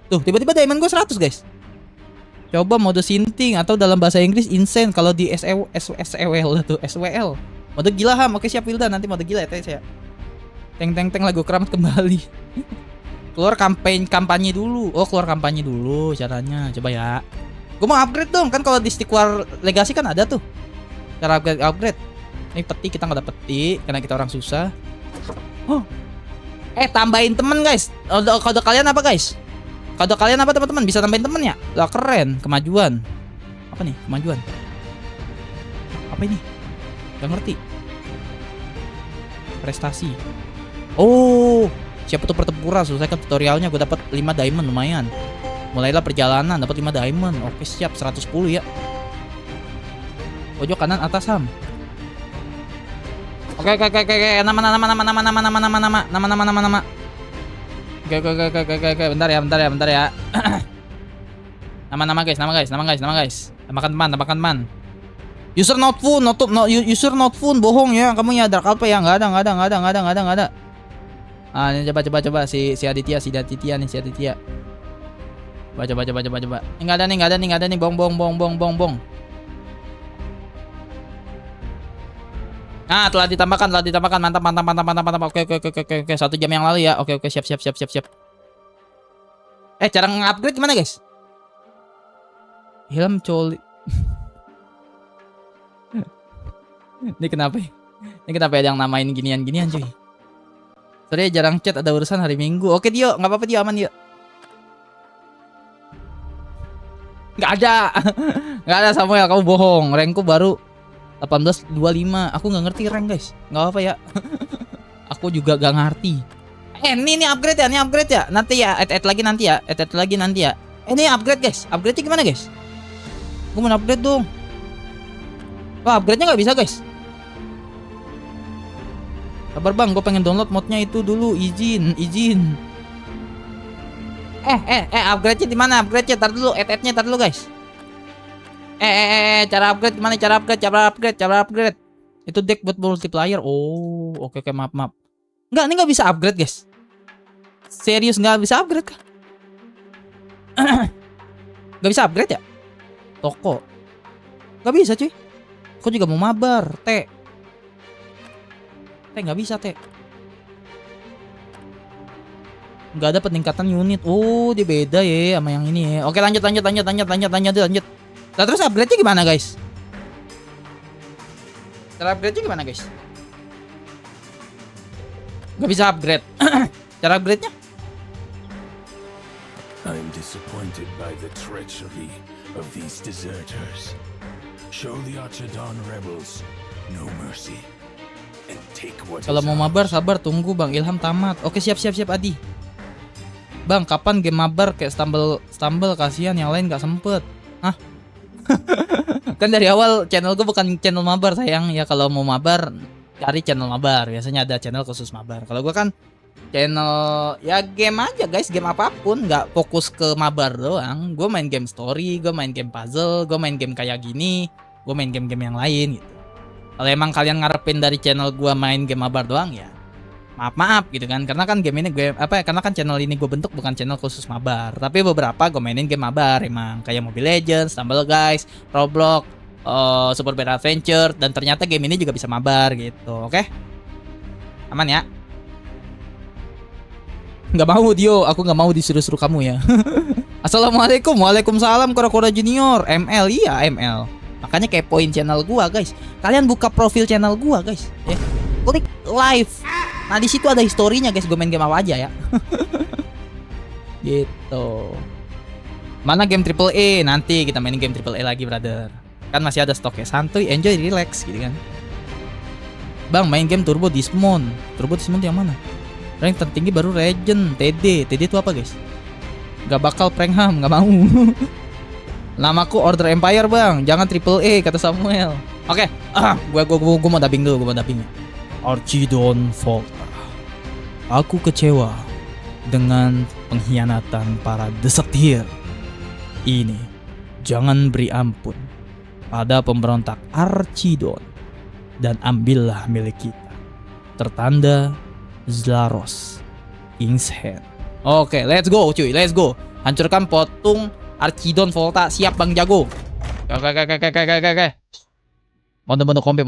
Tuh, tiba-tiba diamond gue 100, guys. Coba mode sinting atau dalam bahasa Inggris insane kalau di SWL tuh, SWL. Mode gila Ham. Oke, siap Wildan, nanti mode gila ya saya. Teng lagu keramat kembali. Keluar kampanye dulu. Oh, keluar kampanye dulu caranya. Coba ya. Gue mau upgrade dong, kan kalau di Stick War Legacy kan ada tuh. Cara upgrade. Ini peti kita nggak ada peti karena kita orang susah. Tambahin temen guys. Kode kalian apa guys? Kode kalian apa teman-teman? Bisa tambahin temen ya? Lah keren. Kemajuan. Apa nih? Kemajuan. Apa ini? Gak ngerti. Prestasi. Oh, siapa tuh pertempuran? Selesaikan tutorialnya. Gue dapat 5 diamond lumayan. Mulailah perjalanan dapat 5 diamond. Oke, siap 110 ya. Pojok kanan atas Ham. Oke. Nama. Oke. Bentar ya. Nama guys. Tambahkan teman. User not phone, bohong ya. Kamu ya dark apa ya? Enggak ada. Ini coba si Aditya nih, si Aditya. Coba. Enggak ada nih. Bong. Nah, telah ditambahkan. Mantap. Oke. 1 jam yang lalu ya. Oke, siap. Cara nge-upgrade gimana, guys? Helm coli. Ini kenapa ada yang namain ginian cuy? Sorry, jarang chat, ada urusan hari Minggu. Oke, Dio, enggak apa-apa Dio, aman Dio. Enggak ada Samuel, kamu bohong. Rankku baru 1825. Aku nggak ngerti rank guys. Nggak apa ya. Aku juga gak ngerti. Ini upgrade ya. Nanti ya. Add lagi nanti ya. Ini upgrade guys. Upgrade-nya gimana guys? Gue mau upgrade dong. Wah, upgrade-nya nggak bisa guys. Sabar bang, gue pengen download modnya itu dulu. Izin. Upgrade-nya di mana? Upgrade-nya tar dulu. Add-nya tar dulu guys. Cara upgrade gimana? Cara upgrade. Itu deck buat multiplayer. Oh, oke, maaf. Enggak, ini nggak bisa upgrade, guys. Serius nggak bisa upgrade kah? Nggak bisa upgrade ya? Toko. Nggak bisa, cuy. Aku juga mau mabar, T nggak bisa, T. Nggak ada peningkatan unit. Oh, dia beda ya sama yang ini ya. Oke, lanjut. Nah, terus upgrade-nya gimana guys? Cara upgrade-nya gimana guys? Gak bisa upgrade. Cara upgrade-nya? I'm disappointed by the treachery of these deserters. Show the Archidon rebels no mercy and take what. Kalau mau mabar sabar tunggu Bang Ilham tamat. Oke, siap Adi. Bang, kapan game mabar kayak stumble kasihan yang lain gak sempet. Hah? Kan dari awal channel gue bukan channel mabar sayang ya, kalau mau mabar cari channel mabar, biasanya ada channel khusus mabar. Kalau gue kan channel ya game aja guys, game apapun, nggak fokus ke mabar doang. Gue main game story, gue main game puzzle, gue main game kayak gini, gue main game-game yang lain gitu. Kalau emang kalian ngarepin dari channel gue main game mabar doang ya maaf gitu kan, karena kan game ini gue karena kan channel ini gue bentuk bukan channel khusus mabar, tapi beberapa gue mainin game mabar emang, kayak Mobile Legends, Stumble Guys, Roblox, Super Bear Adventure, dan ternyata game ini juga bisa mabar gitu. Oke, aman ya? Nggak mau Dio, aku nggak mau disuruh-suruh kamu ya. Assalamualaikum, waalaikumsalam Kura-Kura Junior. ML, iya ML. Makanya kepoin channel gua guys. Kalian buka profil channel gua guys, ya. Klik live. Nah di situ ada historinya guys, gue main game apa aja ya. Gitu. Mana game triple A? Nanti kita mainin game triple A lagi brother. Kan masih ada stoknya, santuy, enjoy, relax gitu kan. Bang main game Turbo Dismount. Turbo Dismount yang mana? Rank tertinggi baru Legend, TD. TD itu apa guys? Gak bakal prank ham, gak mau. Namaku Order Empire bang, jangan triple A kata Samuel. Oke, gua mau dubbing dulu, Archidon Volta. Aku kecewa dengan pengkhianatan para desertir ini. Jangan beri ampun pada pemberontak Archidon dan ambillah milik kita. Tertanda Zlaros King's Hand. Oke, let's go cuy, let's go. Hancurkan potung Archidon Volta. Siap Bang Jago. Oke. Mono kompe.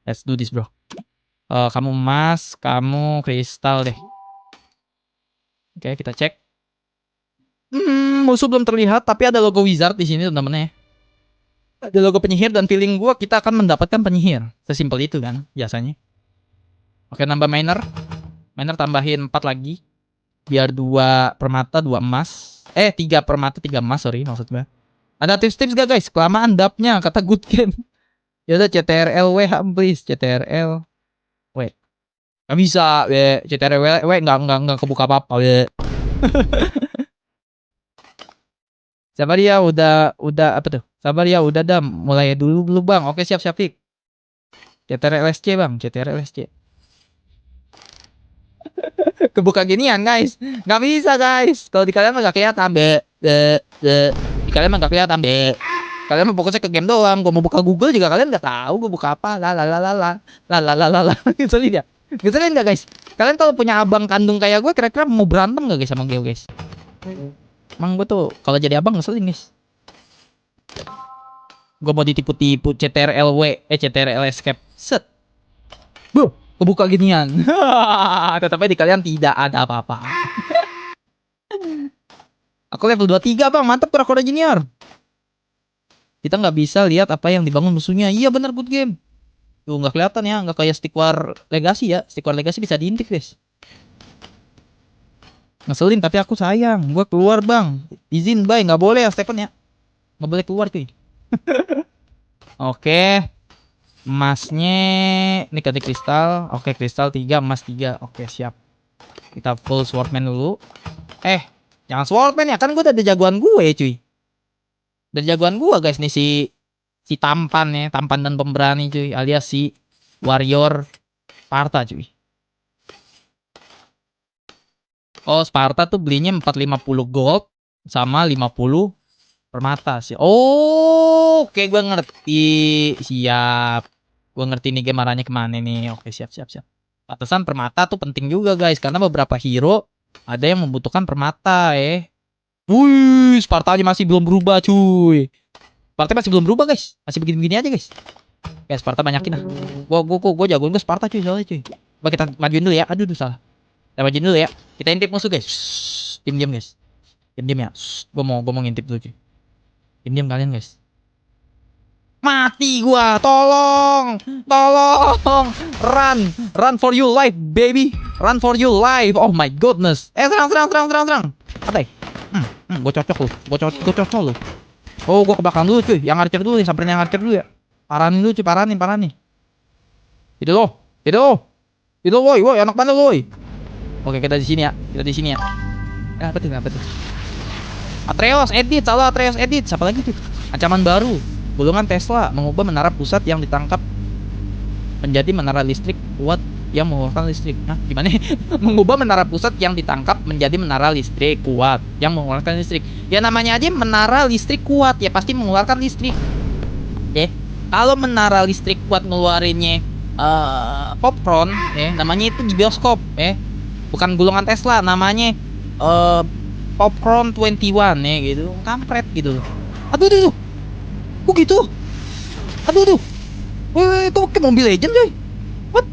Let's do this bro. Kamu emas, kamu kristal deh. Oke, kita cek. Musuh belum terlihat, tapi ada logo wizard di sini teman-teman ya. Ada logo penyihir dan feeling gua kita akan mendapatkan penyihir. Sesimpel itu kan biasanya. Oke, nambah miner. Miner tambahin 4 lagi. Biar 2 permata, 2 emas. 3 permata, 3 emas, sorry maksud gua. Ada tips-tips gak guys? Kelamaan dapnya kata Good Game. Ya udah CTRL W please, CTRL W. Gak bisa, CTRL W enggak kebuka apa-apa, Sabar ya, udah apa tuh? Sabar ya, udah dah, mulai dulu Bang. Oke, siap Syafiq. CTRL SC Bang, CTRL SC. Kebuka ginian guys, nggak bisa guys. Kalau di kalian mah nggak kelihatan di kalian mah nggak kelihatan kalian mau fokusnya ke game doang. Gue mau buka Google juga kalian nggak tahu gue buka apa. Ngeselin nggak guys? Kalian kalau punya abang kandung kayak gue, kira-kira mau berantem nggak guys sama gue guys? Emang gue tuh kalau jadi abang ngeselin guys. Gue mau ditipu-tipu CTRL escape set. Kebuka ginian. Tetapi di kalian tidak ada apa-apa. Aku level 23 bang, mantap Kura-Kura Junior. Kita nggak bisa lihat apa yang dibangun musuhnya. Iya benar Good Game. Tuh nggak kelihatan ya, nggak kayak Stick War Legacy ya. Stick War Legacy bisa diintip guys. Ngeselin tapi aku sayang. Gua keluar bang. Izin bay, nggak boleh ya Stephen ya. Nggak boleh keluar cuy. Oke. Emasnya ini ganti kristal. Oke, kristal 3, emas 3. Oke, siap. Kita full swordman dulu. Jangan swordman ya, kan gue udah ada jagoan gue cuy. Dari jagoan gue guys nih si tampan ya, tampan dan pemberani cuy, alias si warrior Sparta cuy. Oh, Sparta tuh belinya 450 gold sama 50 permata sih. Oh, oke gue ngerti. Siap. Gue ngerti nih game arahnya kemana nih. Oke, siap. Pantesan permata tuh penting juga guys, karena beberapa hero ada yang membutuhkan permata Wih, Sparta aja masih belum berubah cuy. Sparta masih belum berubah guys. Masih begini-begini aja guys. Oke, Sparta banyakin lah. Gue jagoin gue Sparta cuy soalnya cuy. Coba kita majuin dulu ya. Aduh, salah. Kita majuin dulu ya. Kita intip musuh guys. Diam guys. Diam ya. Gue mau ngintip dulu cuy. Diam kalian guys. Mati gua, tolong. Run for your life baby. Run for your life. Oh my goodness. Serang. Santai. Gue cocok lu. Oh, gue ke belakang dulu cuy. Yang archer dulu nih, samperin yang archer dulu ya. Paranin dulu cuy, paranin. Itu loh. Woi, anak mana woi. Oke, kita di sini ya. Apa tuh? Atreus edit. Siapa lagi tuh? Ancaman baru. Golongan Tesla mengubah menara pusat yang ditangkap menjadi menara listrik kuat yang mengeluarkan listrik. Nah, gimana? Mengubah menara pusat yang ditangkap menjadi menara listrik kuat yang mengeluarkan listrik. Ya namanya aja menara listrik kuat, ya pasti mengeluarkan listrik. Oke. Kalau menara listrik kuat ngeluarinnya popcorn, namanya itu di bioskop, bukan golongan Tesla, namanya popcorn 21 gitu. Kampret gitu. Aduh. Kok gitu? Aduh. Weh, kok kayak Mobile Legends, coy? What?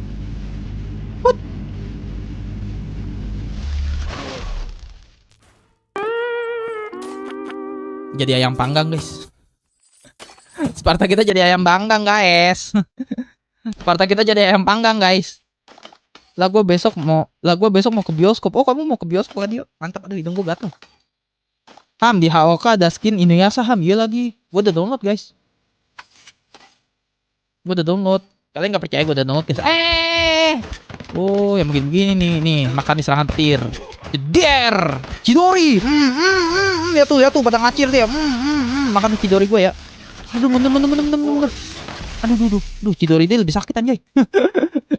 Jadi ayam panggang, guys. Sparta kita jadi ayam panggang, guys. Sparta kita jadi ayam panggang, guys. Lah gue besok mau ke bioskop. Oh, kamu mau ke bioskop kan, yuk? Mantap, aduh hidung gue gatel. Ham, di HOK ada skin Inuyasha, Ham. Iya lagi. Gue udah download, guys. Kalian nggak percaya gue udah download, guys? Oh, yang begini nih, makan di serangan petir. Jeder, Chidori. Lihat tuh pada ngacir dia. Makan Chidori gue ya. Aduh, bener. Aduh, Chidori dia lebih sakit anjay.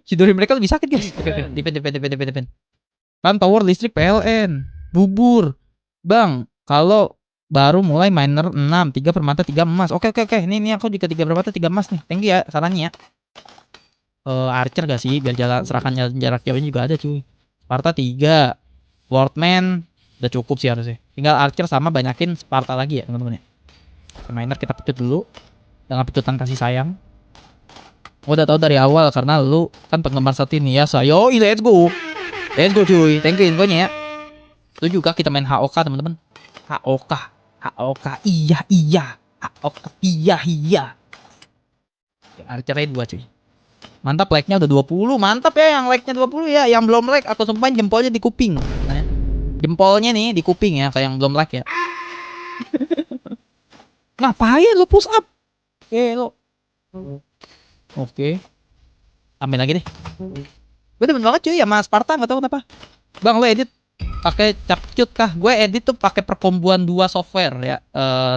Chidori mereka lebih sakit, guys. Defend. Kan power listrik PLN. Bubur. Bang, kalau baru mulai miner 6, 3 permata 3 emas. Oke. Ini aku juga 3 permata 3 emas nih. Thank you ya sarannya ya. Archer gak sih biar serahkan jarak jauhnya juga ada cuy. Sparta 3. Wardman udah cukup sih harusnya. Tinggal Archer sama banyakin Sparta lagi ya teman-teman ya. Miner kita pecut dulu dengan pecutan kasih sayang. Gua udah tahu dari awal karena lu kan penggemar saat ini ya. Yo, let's go cuy. Thank you infonya ya. Itu juga kita main HOK teman-teman. HOK. Iya. HOK iya. Archernya 2 cuy. Mantap, like-nya udah 20. Mantap ya yang like-nya 20 ya. Yang belum like aku sumpahin jempolnya di kuping. Nah, jempolnya nih di kuping ya, kayak yang belum like ya. Ngapain lu push up? Oke. Ambil lagi deh. Gue demen banget cuy sama Sparta, enggak tahu kenapa. Bang, lu edit pakai Capcut kah? Gue edit tuh pakai perkombuan 2 software ya.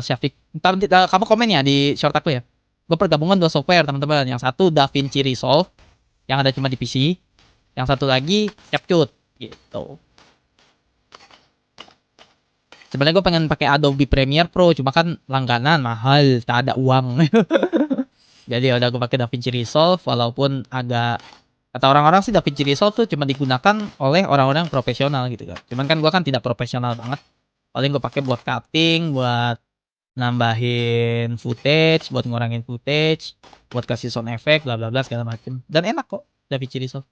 Syafiq. Ntar kamu komen ya di short aku ya. Gue pergabungan 2 software teman-teman. Yang satu DaVinci Resolve yang ada cuma di PC. Yang satu lagi Capcut gitu. Sebenarnya gue pengen pakai Adobe Premiere Pro, cuma kan langganan mahal, tak ada uang. Jadi udah gue pakai DaVinci Resolve, walaupun agak kata orang-orang sih DaVinci Resolve tuh cuma digunakan oleh orang-orang profesional gitu kan. Cuman kan gue kan tidak profesional banget. Paling gue pakai buat cutting, buat nambahin footage, buat ngurangin footage, buat kasih sound effect, bla bla bla segala macem. Dan enak kok DaVinci Resolve.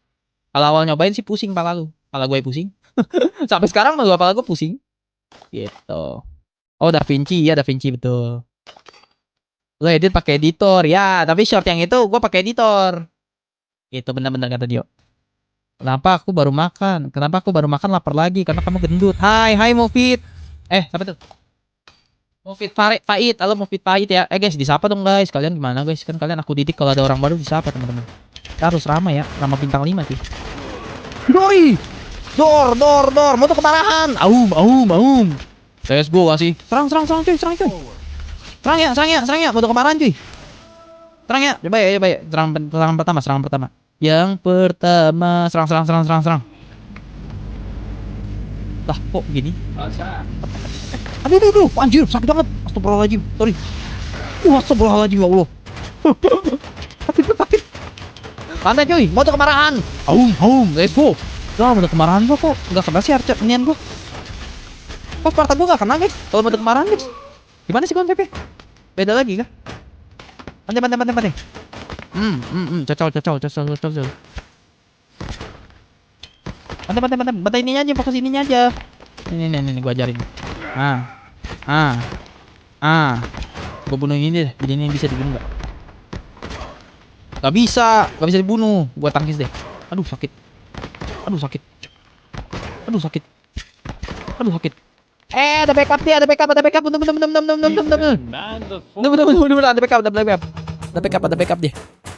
Kalau awal nyobain sih pusing pala gue pusing. Sampai sekarang malah pala gue pusing. Gitu. Oh, DaVinci ya, DaVinci betul. Lo edit pakai editor ya, tapi short yang itu gue pakai editor. Itu benar-benar kata Dio. Kenapa aku baru makan lapar lagi karena kamu gendut. Hai Mufid. Siapa tuh? Mufid Fahid. Halo Mufid Fahid ya. Guys, disapa dong guys. Kalian gimana guys? Kan kalian aku didik kalau ada orang baru disapa teman-teman. Kita harus ramai ya, ramah bintang 5 sih. Dori. Dor. Motor kemarahan. Aum. Let's go kasih. Serang cuy. Serang ya. Motor kemarahan cuy. Serang ya. Coba ya. Serang pertama. Yang pertama serang. Lah kok gini? Aduh, anjir sakit banget. Astagfirullahaladzim. Sorry. Astagfirullahaladzim ya Allah. Sakit. Santai cuy, motor kemarahan. Aum. Let's go. Lah, motor kemarahan gua kok enggak kena sih arca inian gua. Kok Sparta gua enggak kena, guys? Kalau motor kemarahan, guys. Gimana sih konsepnya? Beda lagi kah? Pantai. Cocol. Pantai ininya aja, fokus ininya aja. Ini gua ajarin. Gua bunuh ini deh. Ini bisa dibunuh enggak? Gak bisa dibunuh. Gua tangkis deh. Aduh sakit. Ada backup dia, ada backup. Bener, ada backup dia.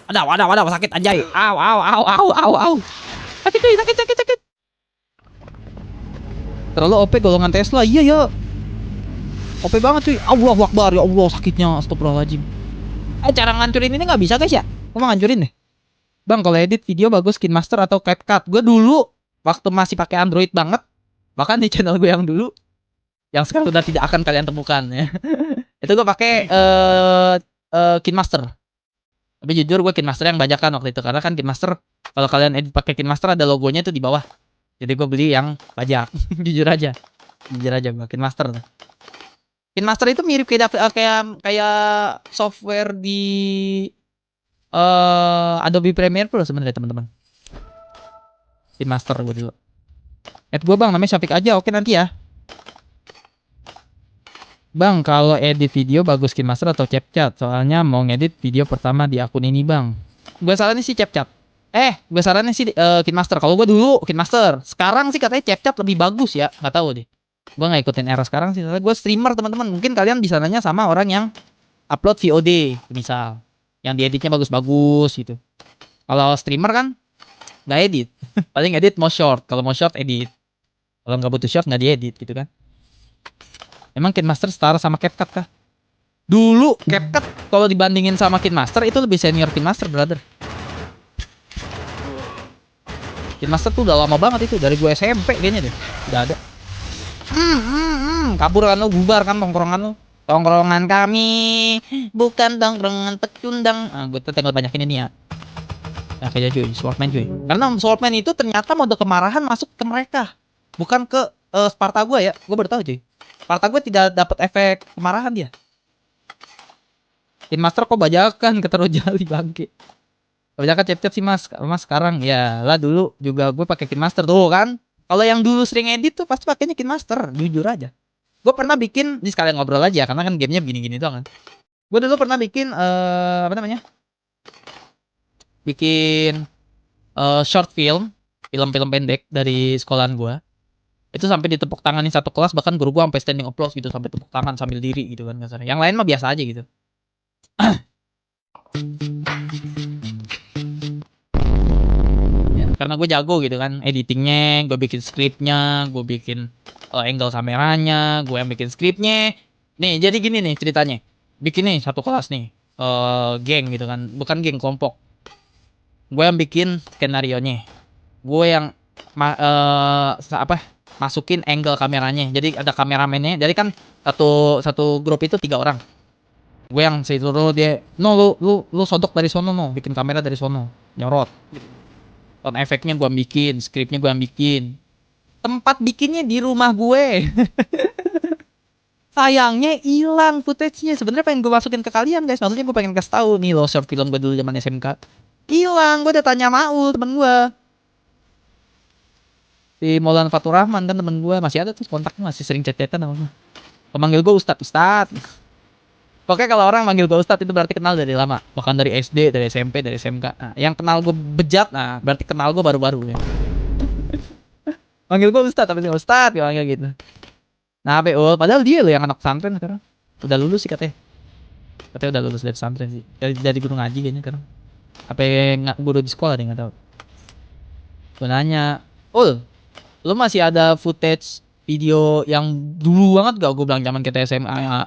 Ada sakit anjay. Au. Sakit. Terlalu OP golongan Tesla. Iya ya. OP banget cuy. Allahu Akbar ya Allah, sakitnya astagfirullahaladzim. Cara ngancurin ini nggak bisa guys ya. Gue mau ngancurin deh. Bang, kalau edit video bagus KineMaster atau CapCut? Gue dulu waktu masih pakai Android banget, bahkan di channel gue yang dulu, yang sekarang udah tidak akan kalian temukan ya. Itu gue pakai KineMaster. Tapi jujur gue KineMaster yang bajakan waktu itu, karena kan KineMaster kalau kalian edit pakai KineMaster ada logonya itu di bawah. Jadi gue beli yang bajak. Jujur aja gue KineMaster. KineMaster itu mirip kayak software di Adobe Premiere Pro sebenarnya teman-teman. KineMaster gue dulu. Add gue bang, namanya Syafiq aja. Oke nanti ya. Bang, kalau edit video bagus KineMaster atau CapCut? Soalnya mau ngedit video pertama di akun ini bang. Gue saranin sih CapCut. Gue saranin sih KineMaster. Kalau gue dulu KineMaster. Sekarang sih katanya CapCut lebih bagus ya. Gak tahu deh. Gue gak ikutin era sekarang sih. Gue streamer teman-teman. Mungkin kalian bisa nanya sama orang yang upload VOD misal. Yang dieditnya bagus-bagus gitu. Kalau streamer kan nggak edit. Paling edit mau short. Kalau mau short edit. Kalau nggak butuh short nggak diedit gitu kan. Emang KineMaster setara sama CapCut kah? Dulu CapCut kalau dibandingin sama KineMaster itu lebih senior KineMaster brother. KineMaster tuh udah lama banget itu, dari gue SMP kayaknya deh. Udah ada. Kabur kan lo, bubar kan tongkrongan lo. Tongkrongan kami bukan tongkrongan pecundang. Gue tuh tinggal banyakin ini ya. Nah kayaknya cuy, Swordman cuy. Karena Swordman itu ternyata mode kemarahan masuk ke mereka, bukan ke Sparta gue ya. Gue baru tahu cuy. Sparta gue tidak dapat efek kemarahan dia. KineMaster kok bajakan kata Rojali bangke. Bajakan cep-cep sih mas sekarang ya lah, dulu juga gue pakai KineMaster tuh kan. Kalau yang dulu sering edit tuh pasti pakainya KineMaster, jujur aja. Gue pernah bikin, ini sekalian ngobrol aja karena kan gamenya begini-gini doang kan. Gue dulu pernah bikin bikin short film pendek dari sekolahan gue. Itu sampai ditepuk tanganin satu kelas, bahkan guru gue sampai standing applause gitu, sampai tepuk tangan sambil diri gitu kan kasarnya. Yang lain mah biasa aja gitu. Ya, karena gue jago gitu kan editingnya, gue bikin skripnya, gue bikin angle kameranya, gue yang bikin skripnya. Nih jadi gini nih ceritanya. Bikin nih satu kelas nih geng gitu kan, bukan geng, kelompok. Gue yang bikin skenario-nya, gue yang masukin angle kameranya. Jadi ada kameramennya. Jadi kan satu grup itu 3 orang. Gue yang disuruh dia, no lu sodok dari sono, no bikin kamera dari sono, nyorot. Sound efeknya gue bikin, skripnya gue bikin. Tempat bikinnya di rumah gue. Sayangnya hilang footage-nya. Sebenarnya pengen gue masukin ke kalian guys. Maksudnya gue pengen kasih tahu nih loh short film gue dulu zaman SMK. Hilang, gue udah tanya Maul temen gue. Si Maulana Fatur Rahman kan temen gue, masih ada tuh kontaknya, masih sering chat-chatan sama gue. Pemanggil gue Ustadz. Pokoknya kalau orang manggil gue Ustadz itu berarti kenal dari lama. Bahkan dari SD, dari SMP, dari SMK. Nah, yang kenal gue bejat, nah berarti kenal gue baru-baru ya. Manggil gue Ustadz, tapi Ustadz gue manggil gitu. Nah, Beul, padahal dia loh yang anak pesantren sekarang. Udah lulus sih katanya. Katanya udah lulus dari pesantren sih. Dari guru ngaji kayaknya sekarang. Apa guru di sekolah deh, nggak tahu. Gue nanya, Ul, lu masih ada footage video yang dulu banget gak? Gue bilang zaman kita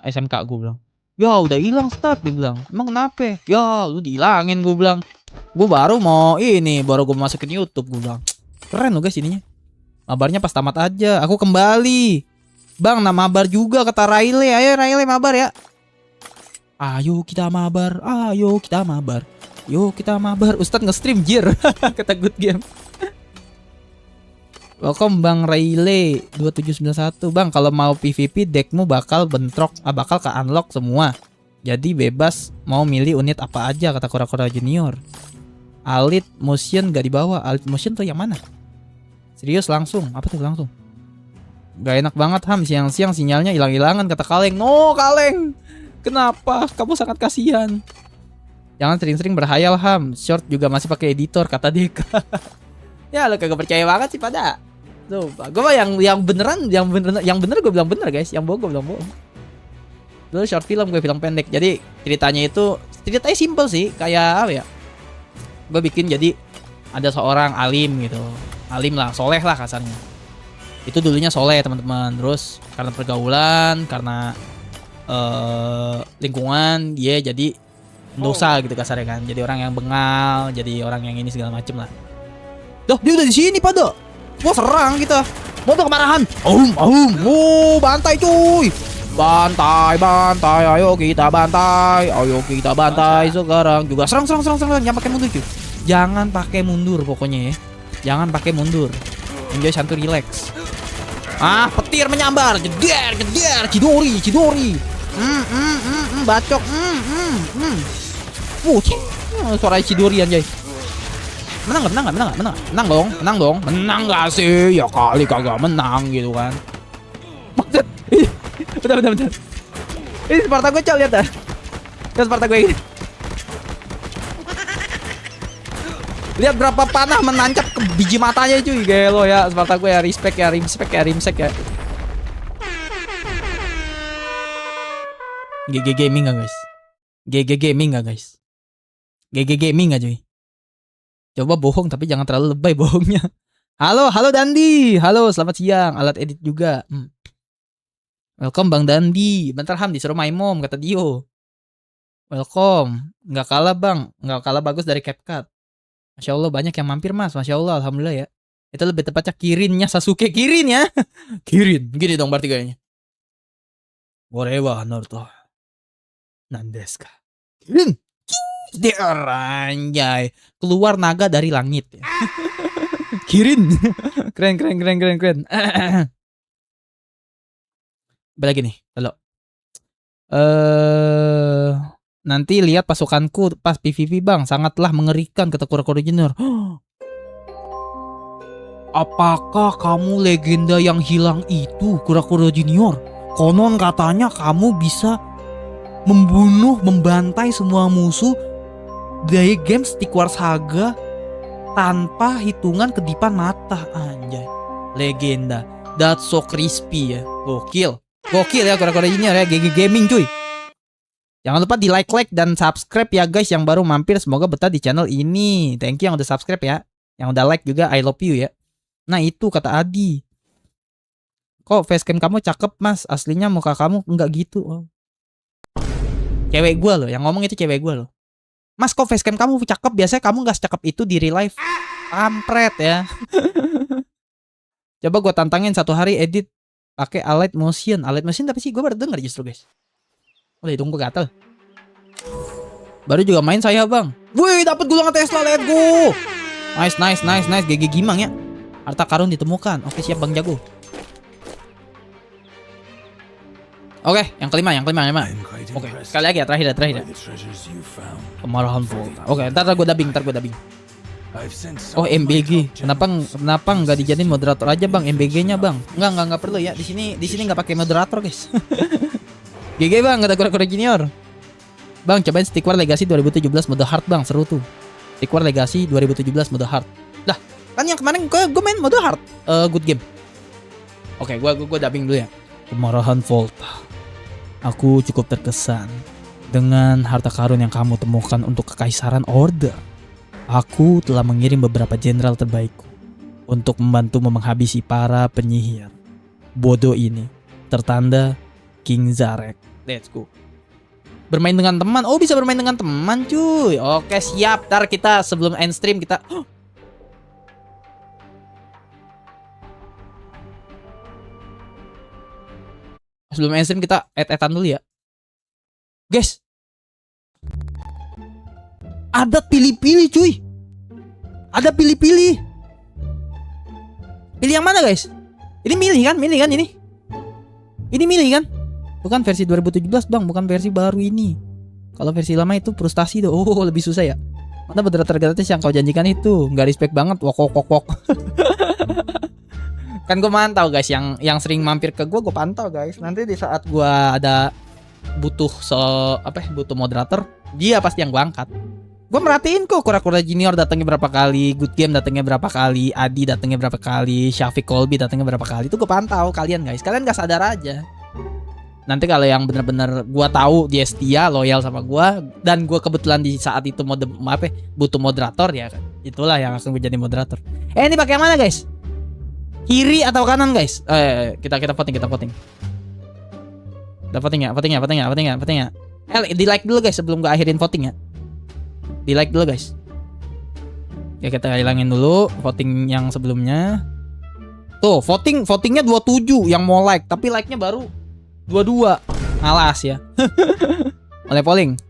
SMK gue bilang. Ya udah hilang Ustadz, dia bilang. Emang kenapa? Ya lu dihilangin, gue bilang. Gue baru gue masukin YouTube, gue bilang. Keren loh guys ininya. Mabarnya pas tamat aja, aku kembali. Bang, nama mabar juga kata Raile. Ayo Raile mabar ya. Ayo kita mabar, Yuk kita mabar. Ustadz nge-stream jir. Kata Good Game. Welcome Bang Raile 2791. Bang, kalau mau PVP deckmu bakal bentrok, bakal ke unlock semua. Jadi bebas mau milih unit apa aja kata Kura-Kura Junior. Alit motion gak dibawa. Alit motion tuh yang mana? Serius langsung? Apa tuh langsung? Gak enak banget Ham, siang-siang sinyalnya hilang-hilangan kata Kaleng. No Kaleng, kenapa? Kamu sangat kasihan. Jangan sering-sering berhayal Ham. Short juga masih pakai editor kata Deka. Ya lo kagak percaya banget sih pada. Tuh, gue mah yang bener gue bilang bener guys, yang bohong gue bilang bohong. Dulu short film, gue film pendek. Jadi ceritanya simple sih, kayak apa ya? Gue bikin jadi ada seorang alim gitu. Alim lah, soleh lah kasarnya. Itu dulunya soleh teman-teman. Terus karena pergaulan, karena lingkungan, dia jadi dosa gitu kasarnya kan. Jadi orang yang bengal, jadi orang yang ini segala macem lah. Duh, dia udah di sini pada. Gua serang kita. Mau kemarahan. Bantai cuy. Bantai, ayo kita bantai sekarang juga. Serang, jangan pakai mundur cuy. Jangan pakai mundur pokoknya ya. Jangan pakai mundur. Enjoy santuy relax. Petir menyambar. Jeder, cidori. Bacok. Suara cidori anjay. Menang dong. Menang gak sih? Ya kali kagak menang gitu kan. Maksud Bentar. Ini Sparta gue lihat dah. Lihat Sparta gue ini. Lihat berapa panah menancap ke biji matanya cuy. Gelo ya Sparta gue ya. Respect ya. GG Gaming gak guys? GG Gaming gak cuy? Coba bohong tapi jangan terlalu lebay bohongnya. Halo Dandi. Halo, selamat siang. Alat edit juga. Welcome Bang Dandi. Bentar Ham, disuruh my mom kata Dio. Welcome. Nggak kalah Bang. Nggak kalah bagus dari CapCut. Masya Allah banyak yang mampir Mas. Masya Allah, alhamdulillah ya. Itu lebih tepatnya Kirinnya Sasuke. Kirin ya. Kirin. Gini dong berarti kayaknya. Gorewa Naruto. Nandeska. Kirin. Dia anjay. Keluar naga dari langit ya. Kirin. Keren. Lagi nih, halo. Nanti lihat pasukanku pas PVP Bang, sangatlah mengerikan kata Kura-Kura Junior. Apakah kamu legenda yang hilang itu, Kura-Kura Junior? Konon katanya kamu bisa membantai semua musuh dari game Stick War Saga tanpa hitungan kedipan mata, anjay. Legenda. That's so crispy ya. Gokil ya Kura-Kura Junior ya. GG Gaming cuy. Jangan lupa di like dan subscribe ya guys yang baru mampir. Semoga betah di channel ini. Thank you yang udah subscribe ya. Yang udah like juga, I love you ya. Nah itu kata Adi. Kok facecam kamu cakep Mas? Aslinya muka kamu enggak gitu. Cewek gue loh. Yang ngomong itu cewek gue loh. Mas kok facecam kamu cakep? Biasanya kamu gak secakep itu di real life. Kampret ya. Coba gue tantangin satu hari edit pakai alat motion tapi sih gue baru denger justru guys. Udah ditunggu gatel. Baru juga main saya Bang. Wih dapat gulungan Tesla, let's go. Nice. GG Gimang ya. Harta karun ditemukan. Oke siap Bang Jago. Oke yang kelima. Oke sekali lagi ya terakhir. Kemarahan Volta. Oke ntar gue dubbing. Oh MBG, kenapa nggak dijadiin moderator aja Bang? MBG-nya Bang? Nggak perlu ya. Di sini nggak pakai moderator guys. GG Bang, kata Kura-Kura Junior. Bang cobain Stick War Legacy 2017 mode hard Bang, seru tuh. Stick War Legacy 2017 mode hard. Lah kan yang kemarin gue main mode hard. Good game. Oke gue dubbing dulu ya. Kemarahan Volta. Aku cukup terkesan dengan harta karun yang kamu temukan untuk Kekaisaran Order. Aku telah mengirim beberapa jenderal terbaikku untuk membantu menghabisi para penyihir bodoh ini. Tertanda King Zarek. Let's go. Bermain dengan teman. Oh bisa bermain dengan teman cuy. Oke siap. Ntar kita sebelum end stream kita add-addan dulu ya guys. Ada pilih-pilih cuy. Ada pilih-pilih. Pilih yang mana guys? Ini milih kan ini. Ini milih kan? Bukan versi 2017 Bang, bukan versi baru ini. Kalau versi lama itu frustasi tuh. Oh, lebih susah ya. Mana moderator gratis yang kau janjikan itu? Nggak respect banget. Wok. Kan gue mantau guys, yang sering mampir ke gue pantau guys. Nanti di saat gue ada butuh butuh moderator, dia pasti yang gue angkat. Gue merhatiin kok Kura-Kura Junior datangnya berapa kali, Good Game datangnya berapa kali, Adi datangnya berapa kali, Syafiq Colby datangnya berapa kali. Itu gue pantau kalian guys. Kalian gak sadar aja. Nanti kalau yang bener-bener gue tahu dia setia, loyal sama gue, dan gue kebetulan di saat itu butuh moderator ya kan. Itulah yang akan gue jadi moderator. Ini pakai mana guys? Kiri atau kanan guys? Kita voting. Kita voting ya. Di like dulu guys sebelum gue akhirin voting ya. Di like dulu guys. Ya kita hilangin dulu voting yang sebelumnya. Tuh, votingnya 27 yang mau like, tapi like-nya baru 22. Alas ya. Oleh polling.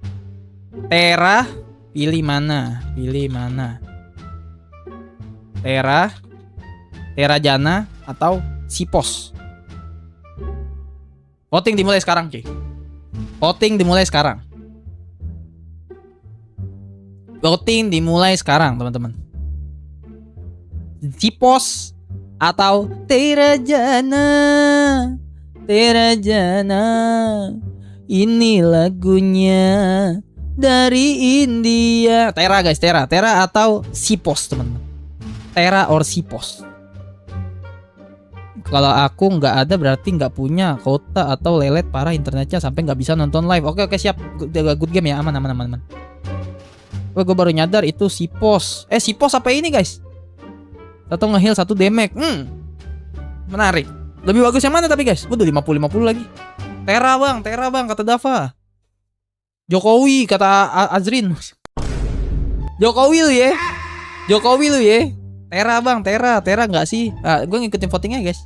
Tera pilih mana? Pilih mana? Tera Jana atau Sipos? Voting dimulai sekarang, cuy. Voting dimulai sekarang. Voting dimulai sekarang, teman-teman. Sipos atau Tera Jana? Tera Jana. Ini lagunya dari India. Tera guys, Tera atau Sipos, teman-teman. Tera or Sipos. Kalau aku nggak ada berarti nggak punya kuota atau lelet parah internetnya sampai nggak bisa nonton live. Oke siap. Good game ya, aman. Gue baru nyadar itu Sipos. Sipos apa ini guys? Satu nge-heal, satu damage. Menarik. Lebih bagus yang mana tapi guys? Udah 50-50 lagi. Tera bang kata Dava. Jokowi kata Azrin. Jokowi lu ya. Tera bang, Tera nggak sih? Gue ngikutin votingnya guys.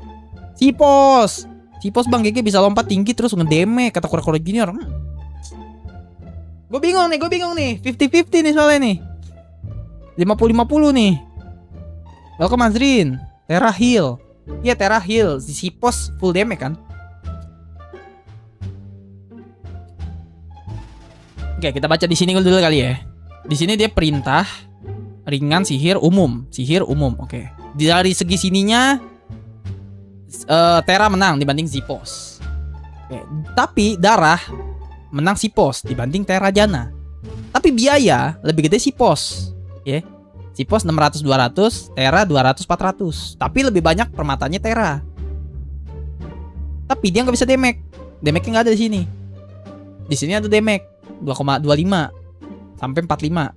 Sipos bang, GG bisa lompat tinggi terus ngedeme kata kura-kura junior. Gue bingung nih, 50-50 nih soalnya nih. 50-50 nih. Welcome Azrin. Tera heal. Iya Tera heal. Sipos full damage kan. Oke, kita baca di sini dulu kali ya. Di sini dia perintah ringan sihir umum. Oke. Dari segi sininya Tera menang dibanding Sipos. Oke. Tapi darah menang Sipos dibanding Tera Jana. Tapi biaya lebih gede Sipos. Ya. Sipos 600-200, Tera 200-400. Tapi lebih banyak permatanya Tera. Tapi dia nggak bisa damage. Damage-nya nggak ada di sini. Di sini ada damage 2,25 sampai 45.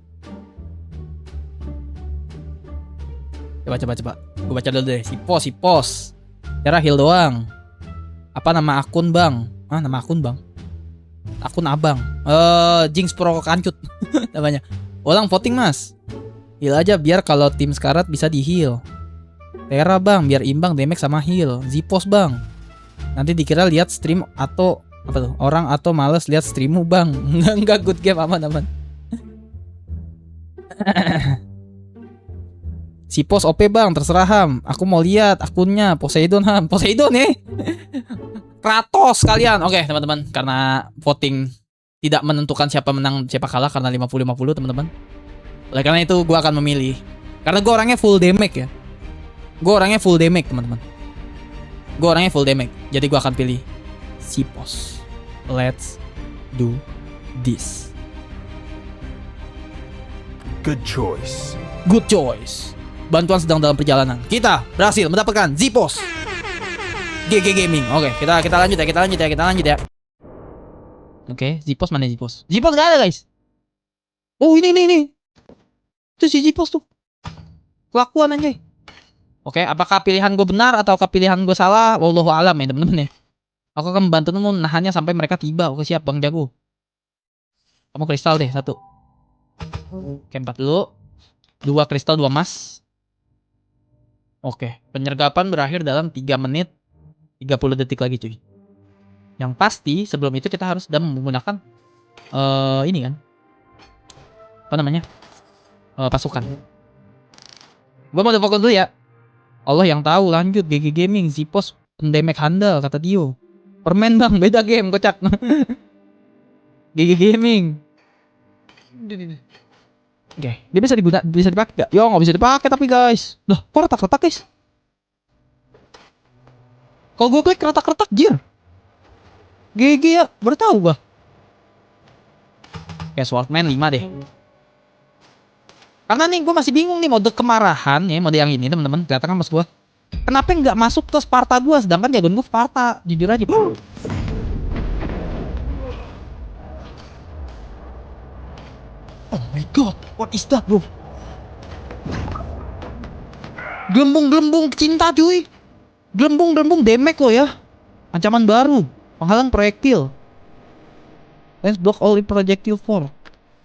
Coba. Gue baca dulu deh. Sipos. Tera heal doang. Apa nama akun bang? Nama akun bang. Akun abang. Jinx Pro Kancut namanya. Ulang voting mas. Heal aja biar kalau tim sekarat bisa di heal. Tera bang biar imbang damage sama heal. Sipos bang. Nanti dikira lihat stream atau apa tuh? Orang atau males lihat streammu bang. Enggak good game aman. Sipos OP bang, terserah Ham. Aku mau lihat akunnya Poseidon Ham. Poseidon Kratos kalian. Oke teman-teman, karena voting tidak menentukan siapa menang siapa kalah karena 50-50 teman-teman. Oleh karena itu gue akan memilih. Karena gue orangnya full damage ya. Teman-teman. Gue orangnya full damage. Jadi gue akan pilih Sipos. Let's do this. Good choice. Bantuan sedang dalam perjalanan. Kita berhasil mendapatkan Sipos. GG Gaming. Oke, kita lanjut ya. Oke, Sipos mana Sipos? Sipos gak ada guys. Oh ini. Itu si Sipos tuh. Kelakuan anjay. Oke, apakah pilihan gue benar atau pilihan gue salah? Wallahu alam ya teman-teman ya. Aku akan membantumu menahannya sampai mereka tiba. Oke siap Bang Jago. Kamu kristal deh 1. Oke 4 dulu. 2 kristal 2 emas. Oke, penyergapan berakhir dalam 3 menit 30 detik lagi cuy. Yang pasti sebelum itu kita harus sudah menggunakan ini kan. Apa namanya? Pasukan. Gua mau fokus dulu ya. Allah yang tahu, lanjut GG Gaming, Sipos pendemek handal kata Dio. Permen bang, beda game kocak. GG Gaming. Oke, dia bisa dipakai gak? Yo, nggak bisa dipakai tapi guys. Loh, kok retak-retak guys? Kalau gue klik retak-retak jir. GG ya, baru tahu gua. Oke, Swordman 5 deh. Karena nih gue masih bingung nih mode kemarahan ya, mode yang ini teman-teman. Kelihatan kan mas gue. Kenapa nggak masuk ke Sparta 2 sedangkan jagoan gue Sparta, jujur aja. Oh my god, what is that bro? Gelembung cinta cuy. Gelembung damage lo ya. Ancaman baru, penghalang proyektil. Let's block all projectile 4.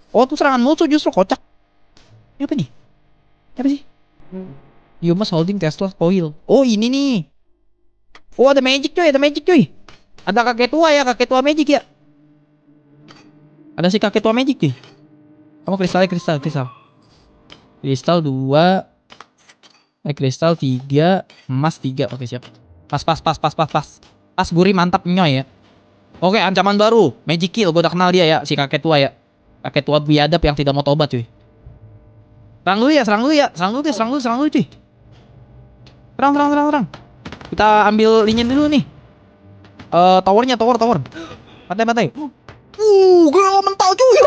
Oh, itu serangan musuh justru kocak. Ini apa nih? Apa sih? You must holding Tesla coil. Oh, ini nih. Oh, ada magic cuy, ada magic cuy. Ada kakek tua ya, kakek tua magic ya. Ada si kakek tua magic cuy. Kamu kristal. Kristal 2. Kristal 3, emas 3. Oke, siap. Pas. Pas gurih mantap nyoy ya. Oke, ancaman baru. Magic kill, gue udah kenal dia ya, si kakek tua ya. Kakek tua biadab yang tidak mau tobat cuy. Serang dulu ya. Serang dulu cuy. Serang. Kita ambil linian dulu nih. Towernya, tower. Pantai. Gila mental cuy.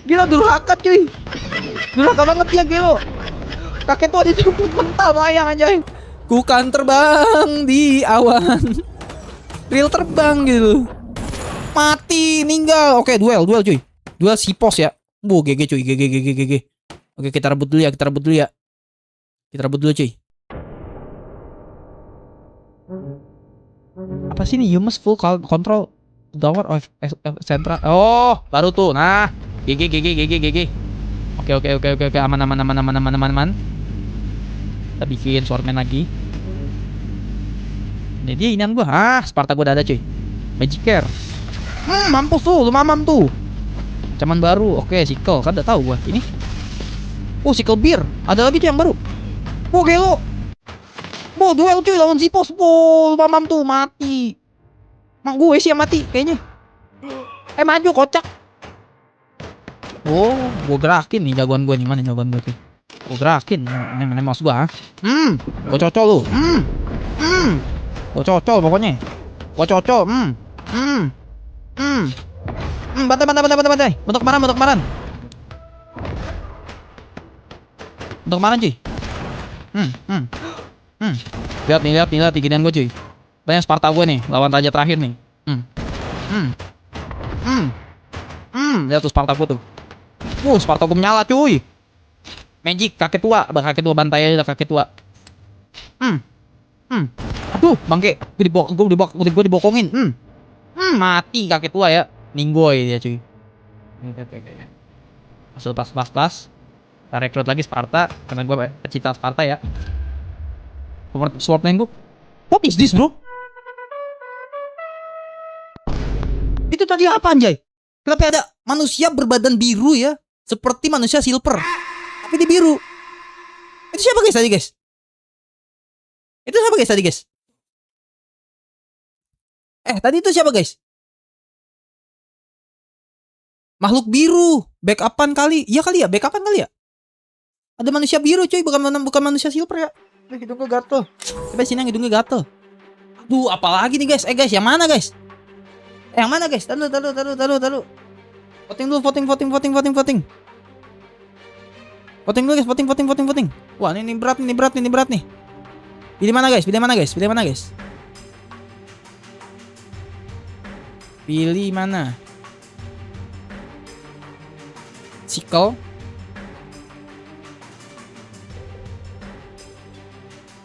Gila durhaka cuy. Durhaka banget ya gelo. Kakek tua dijemput mental bayang anjay. Ku kan terbang di awan. Real terbang gitu. Mati, meninggal. Oke, duel cuy. Duel si pos ya. GG cuy, GG. Oke, kita rebut dulu ya. Kita rebut dulu cuy. Apa sih ini? You must full control tower of central. Oh, baru tuh. Nah, GG. Oke. Aman. Kita bikin swordman lagi. Ini dia inian gua. Sparta gua udah ada cuy. Magic care. Mampus tuh, lu mamam tuh. Ancaman baru. Oke, sickle. Kan udah tahu gua. Ini. Sickle beer. Ada lagi tuh yang baru. Gelo. Duel cuy lawan Zipos. Mamam tuh mati. Mang gue sih yang mati kayaknya. Maju kocak. Gue gerakin nih jagoan gue nih. Mana jagoan gue tuh? Gue gerakin. Ini mouse gue. Gue cocol lu. Gue cocol pokoknya. Gue cocol. Bantai. Bentuk kemaran. Cuy. Lihat ginian gue cuy. Banyak Sparta gue nih lawan raja terakhir nih. Lihat tuh Sparta gue tuh. Sparta gue menyala cuy. Magic kakek tua bantai aja kakek tua. Aduh bangke, gue dibokongin. Mati kakek tua ya. Ninggoy dia cuy. Masuk pas. Kita rekrut lagi Sparta karena gue pecinta Sparta ya. Swordman gue. What is this bro? Itu tadi apa anjay? Kenapa ada manusia berbadan biru ya? Seperti manusia silver. Tapi di biru. Itu siapa guys tadi guys? Tadi itu siapa guys? Makhluk biru. Backupan kali. Iya kali ya, backupan kali ya. Ada manusia biru cuy, bukan manusia silver ya. Hidung gue gatel. Coba sini hidungnya gatel. Aduh, apalagi nih guys? Guys, yang mana guys? Taruh. Voting dulu, voting. Voting dulu guys, voting. Wah, ini berat nih. Pilih mana guys? Pilih mana? Sickle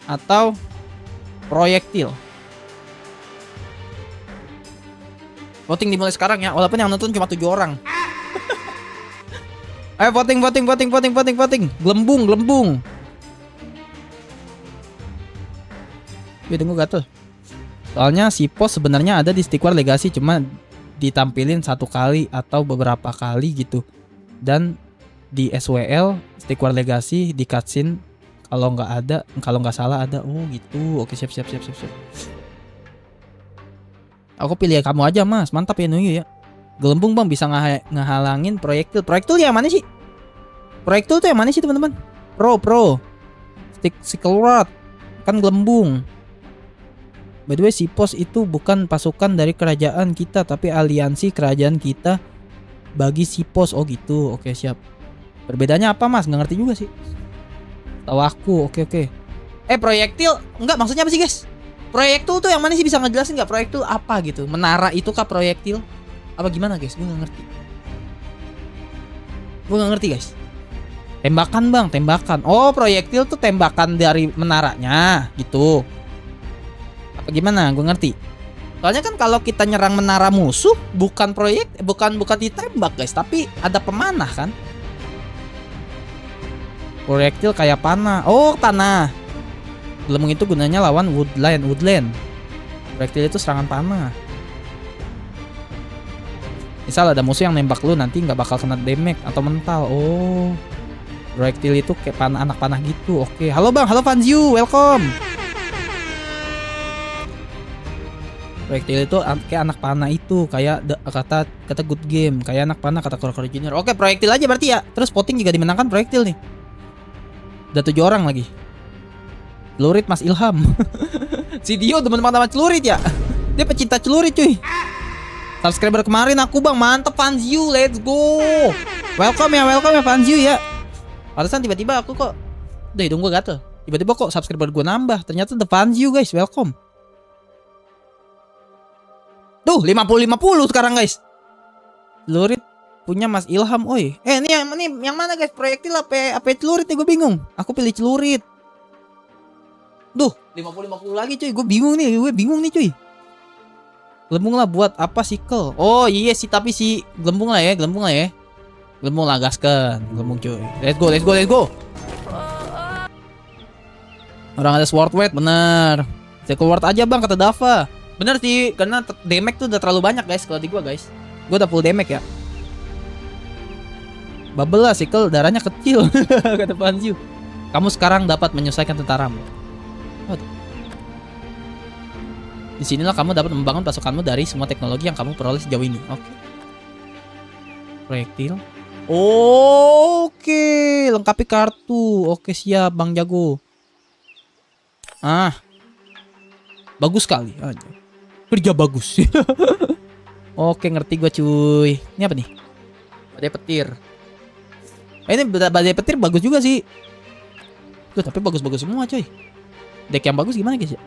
atau proyektil? Voting dimulai sekarang ya, walaupun yang nonton cuma 7 orang. Ayo voting. Gelembung. Tunggu gatel. Soalnya si pos sebenarnya ada di Stick War Legacy, cuma ditampilin 1 kali atau beberapa kali gitu. Dan di SWL Stick War Legacy di cutscene kalau nggak salah ada. Oh gitu. Oke, siap. Aku pilih kamu aja mas, mantap ya Nuyu ya. Gelembung bang bisa ngehalangin proyektil. Proyektil yang mana sih? Proyektil tuh yang mana sih teman-teman? Pro. Sickle rod kan gelembung. By the way, si pos itu bukan pasukan dari kerajaan kita, tapi aliansi kerajaan kita bagi si pos. Oh gitu, oke siap. Perbedaannya apa mas? Nggak ngerti juga sih. Tahu aku, oke. Proyektil, enggak maksudnya apa sih guys? Proyektil tuh yang mana sih, bisa ngejelasin nggak proyektil apa gitu? Menara itu kah proyektil? Apa gimana guys? Gue nggak ngerti guys. Tembakan bang, tembakan. Oh proyektil tuh tembakan dari menaranya gitu. Apa gimana? Gue ngerti. Soalnya kan kalau kita nyerang menara musuh bukan bukan ditembak guys, tapi ada pemanah kan. Proyektil kayak panah. Oh, panah. Gelembung itu gunanya lawan woodland. Proyektil itu serangan panah. Misal ada musuh yang nembak lu, nanti nggak bakal kena damage atau mental. Oh, proyektil itu kayak anak panah gitu. Oke, halo bang, halo Fanziu, welcome. Proyektil itu kayak anak panah itu, kayak kata good game, kayak anak panah kata Koro Junior. Oke, proyektil aja berarti ya. Terus voting juga dimenangkan proyektil nih. Udah 7 orang lagi. Celurit Mas Ilham. Si Dio teman-teman celurit ya. Dia pecinta celurit cuy. Subscriber kemarin aku bang, mantep Fanziu, let's go. Welcome ya Fanziu ya. Alasan tiba-tiba aku kok, udah hidung gue gatel. Tiba-tiba kok subscriber gue nambah. Ternyata the Fanziu guys, welcome. Duh, 50-50 sekarang guys. Celurit punya Mas Ilham, oi. Ini yang mana guys? Proyektil apa celurit nih, gue bingung. Aku pilih celurit. Duh, 50-50 lagi cuy. Gue bingung nih cuy. Gelembung lah buat apa sikel? Oh iya sih, tapi si gelembung lah ya. Gelembung lah gaskan. Gelembung cuy. Let's go. Orang ada sword weight, bener. Sickle ward aja bang, kata Dava. Bener sih, karena damage tuh udah terlalu banyak guys. Kalau di gua guys, gua udah full damage ya. Bubble lah, sickle darahnya kecil. Kata Fanziu. Kamu sekarang dapat menyelesaikan tentaramu. Waduh. Disinilah kamu dapat membangun pasukanmu dari semua teknologi yang kamu peroleh sejauh ini. Oke. Proyektil. Oke, lengkapi kartu. Oke, siap Bang Jago. Bagus sekali aja. Kerja bagus. Oke, ngerti gua cuy. Ini apa nih? Badai petir. Ini badai petir bagus juga sih. Tuh, tapi bagus-bagus semua cuy. Deck yang bagus gimana guys ya?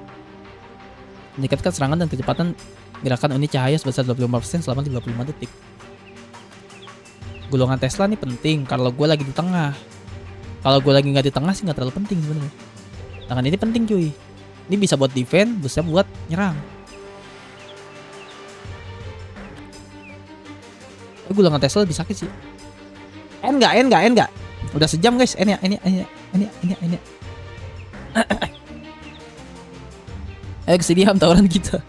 Meningkatkan serangan dan kecepatan gerakan unit cahaya sebesar 25% selama 35 detik. Gulungan Tesla nih penting kalau gue lagi di tengah. Kalau gue lagi nggak di tengah sih nggak terlalu penting sebenarnya. Tangan ini penting cuy. Ini bisa buat defense, bisa buat nyerang. Gulungan Tesla lebih sakit sih. Enggak. Udah sejam guys. Ini. Ayo kesini Ham, tawaran kita.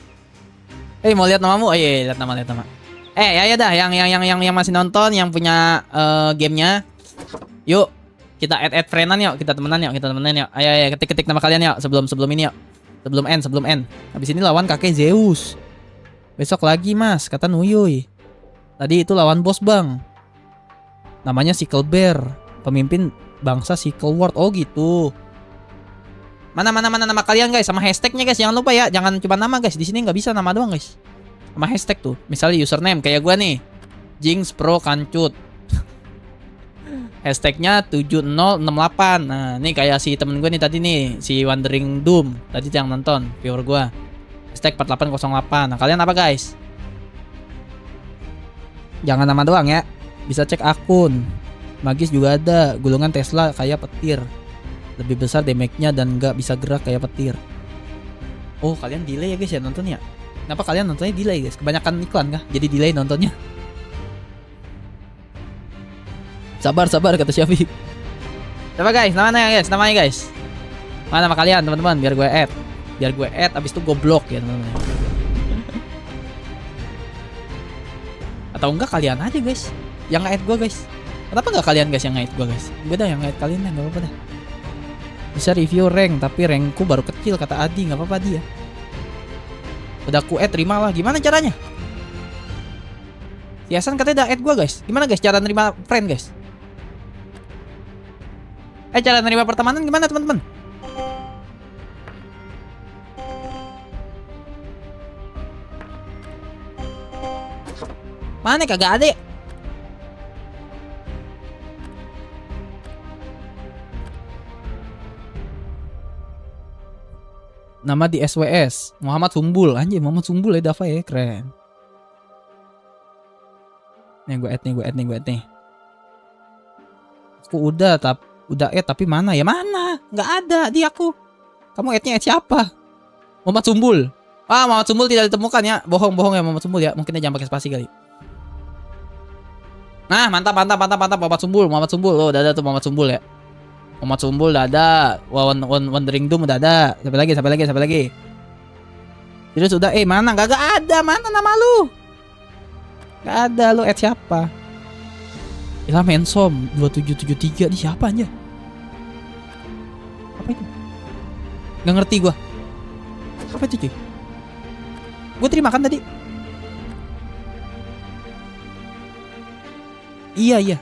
Mau lihat namamu? Oh iya, lihat nama. Ya dah, yang masih nonton, yang punya gamenya, yuk kita add friendan yuk, kita temenan yuk. Ayo ketik nama kalian yuk, sebelum ini yuk, sebelum end. Habis ini lawan kakek Zeus. Besok lagi mas, kata Nuyuy. Tadi itu lawan bos bang. Namanya Sickle Bear, pemimpin bangsa Sickle Ward. Oh gitu. Mana nama kalian guys, sama hashtagnya guys, jangan lupa ya, jangan cuma nama guys, di sini nggak bisa nama doang guys, sama hashtag tuh, misalnya username kayak gua nih, Jinx Pro Kancut, hashtagnya 7068, nah nih kayak si temen gue nih tadi nih, si Wandering Doom, tadi yang nonton, viewer gua, hashtag 4808, nah kalian apa guys? Jangan nama doang ya, bisa cek akun, magis juga ada, gulungan Tesla kayak petir. Lebih besar damage-nya dan nggak bisa gerak kayak petir. Oh, kalian delay ya guys ya nontonnya. Kenapa kalian nontonnya delay guys? Kebanyakan iklan kah? Jadi delay nontonnya. Sabar kata Syafiq. Coba guys, namanya guys. Mana nama kalian teman-teman? Biar gue add. Abis itu gue blok ya teman-teman. Atau enggak kalian aja guys yang nge-add gue guys. Kenapa nggak kalian guys yang nge-add gue guys? Gue dah yang nge-add kalian dah, nggak apa-apa dah. Bisa review rank, tapi rankku baru kecil kata Adi, nggak apa-apa dia. Udah aku add, terima lah. Gimana caranya? Si Hasan katanya udah add gua guys. Gimana guys cara nerima friend guys? Cara nerima pertemanan gimana teman-teman? Mana kagak ada? Nama di SWS Muhammad Sumbul. Anjir, Muhammad Sumbul ya Dava ya, keren. Nih gue add nih. Aku udah add tapi mana ya? Mana? Nggak ada di aku. Kamu add-nya add siapa? Muhammad Sumbul. Ah, Muhammad Sumbul tidak ditemukan ya. Bohong ya Muhammad Sumbul ya. Mungkin dia jangan pakai spasi kali. Nah, mantap Muhammad Sumbul. Oh, udah ada tuh Muhammad Sumbul ya. Muhammad Sumbul udah ada. Wandering Doom udah ada. Sampai lagi. Terus udah mana? Gak ada. Mana nama lu? Gak ada, lu add siapa? Ilham Hansom 2773 ini siapa aja? Apa itu? Gak ngerti gua. Apa itu cuy? Gue terima kan tadi? Iya.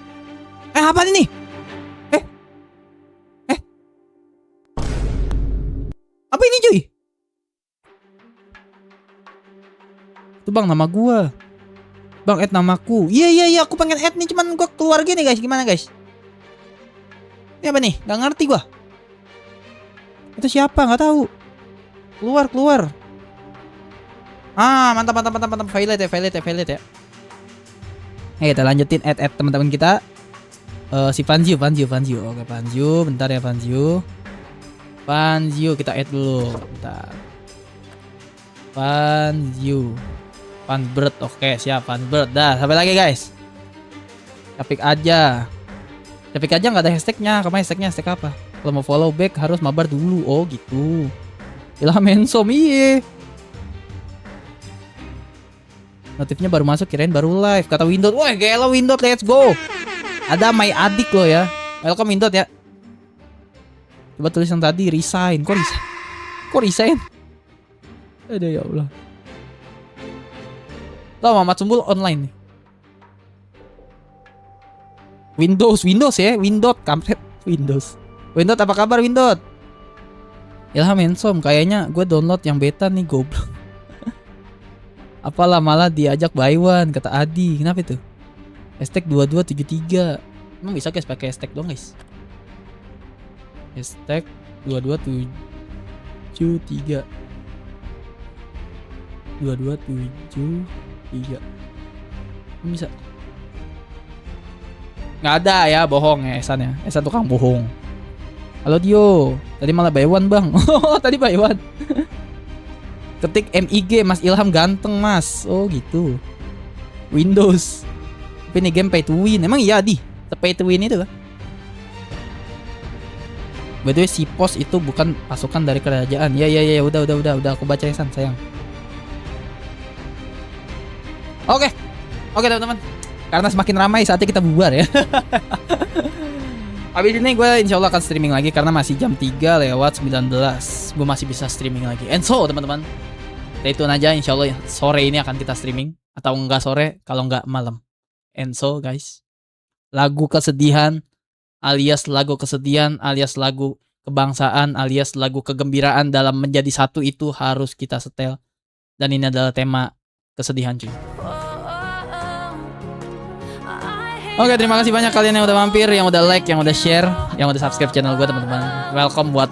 Apa ini? Apa ini cuy? Itu bang nama gua. Bang add namaku. Iya aku pengen add nih, cuman gua keluar gini guys. Gimana guys? Ini apa nih? Gak ngerti gua. Itu siapa? Gak tahu. Keluar. Ah, mantap. Violet ya. Kita lanjutin add teman-teman kita. Si Panju. Oke, Panju, bentar ya Panju. Kita add dulu. Bentar. Panju. Fanbird. Oke, siap Fanbird. Dah, sampai lagi guys. Capik aja nggak ada hashtagnya. Kamu hashtagnya hashtag apa? Kalau mau follow back harus mabar dulu. Oh gitu. Ilham Hansom, iye. Notifnya baru masuk, kirain baru live. Kata Windot, wah gila Windot, let's go. Ada my adik lo ya. Welcome Windot ya. Coba tulis yang tadi, resign. Kok resign? Aduh ya Allah. Tuh Muhammad Sumbul online nih. Windows ya. Windot, kampret. Windows apa kabar Windot? Ilham Hansom, kayaknya gue download yang beta nih, goblok. Apalah malah diajak buy one, kata Adi. Kenapa itu? Hashtag 2273. Emang bisa guys pakai hashtag dong guys? Hashtag 2273. 2273. Bisa. Nggak ada ya, bohong ya Esan ya. Esan tukang bohong. Halo Dio, tadi malah buy one bang. Oh tadi buy one. Ketik MIG, Mas Ilham ganteng mas. Oh gitu. Windows. Tapi ini game pay to win. Emang iya di pay to win itu kan? By the way si pos itu bukan pasukan dari kerajaan. Ya udah aku baca Esan sayang. Oke teman-teman. Karena semakin ramai saatnya kita bubar ya. Habis ini gue insya Allah akan streaming lagi karena masih jam 3:19. Gue masih bisa streaming lagi. And so teman-teman, stay tune aja, insya Allah sore ini akan kita streaming. Atau enggak sore, kalau enggak malam. And so guys, lagu kesedihan alias lagu kebangsaan alias lagu kegembiraan dalam menjadi satu itu harus kita setel. Dan ini adalah tema kesedihan cuy. Oke, terima kasih banyak kalian yang udah mampir, yang udah like, yang udah share, yang udah subscribe channel gue teman-teman. Welcome buat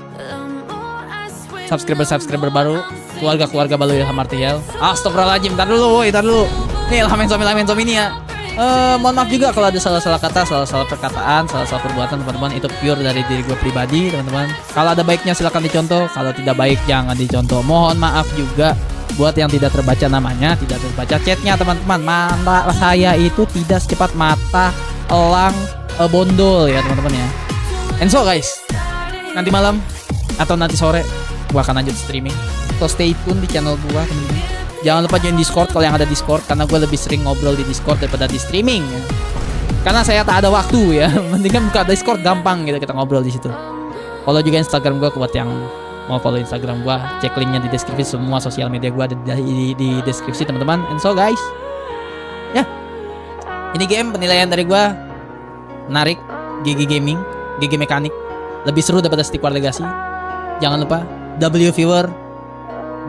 subscriber baru, keluarga baru Ilham Martial. Astagfirullahaladzim, tar dulu. Nih Ilham Hansom ini ya. Mohon maaf juga kalau ada salah-salah kata, salah-salah perkataan, salah-salah perbuatan teman-teman. Itu pure dari diri gue pribadi teman-teman. Kalau ada baiknya silakan dicontoh, kalau tidak baik jangan dicontoh. Mohon maaf juga buat yang tidak terbaca namanya, tidak terbaca chatnya teman-teman. Mata saya itu tidak secepat mata elang bondol ya teman-teman ya. And so guys, nanti malam atau nanti sore gua akan lanjut streaming. So stay tune di channel gua teman-teman. Jangan lupa join Discord kalau yang ada Discord, karena gua lebih sering ngobrol di Discord daripada di streaming ya. Karena saya tak ada waktu ya. Mendingan buka Discord gampang gitu, kita ngobrol di situ. Follow juga Instagram gua buat yang mau follow Instagram gua, cek linknya di deskripsi. Semua sosial media gua ada di deskripsi teman-teman. And so guys, ya ini game penilaian dari gua menarik. GG Gaming, GG Mekanik lebih seru daripada Stick War Legacy. Jangan lupa W viewer,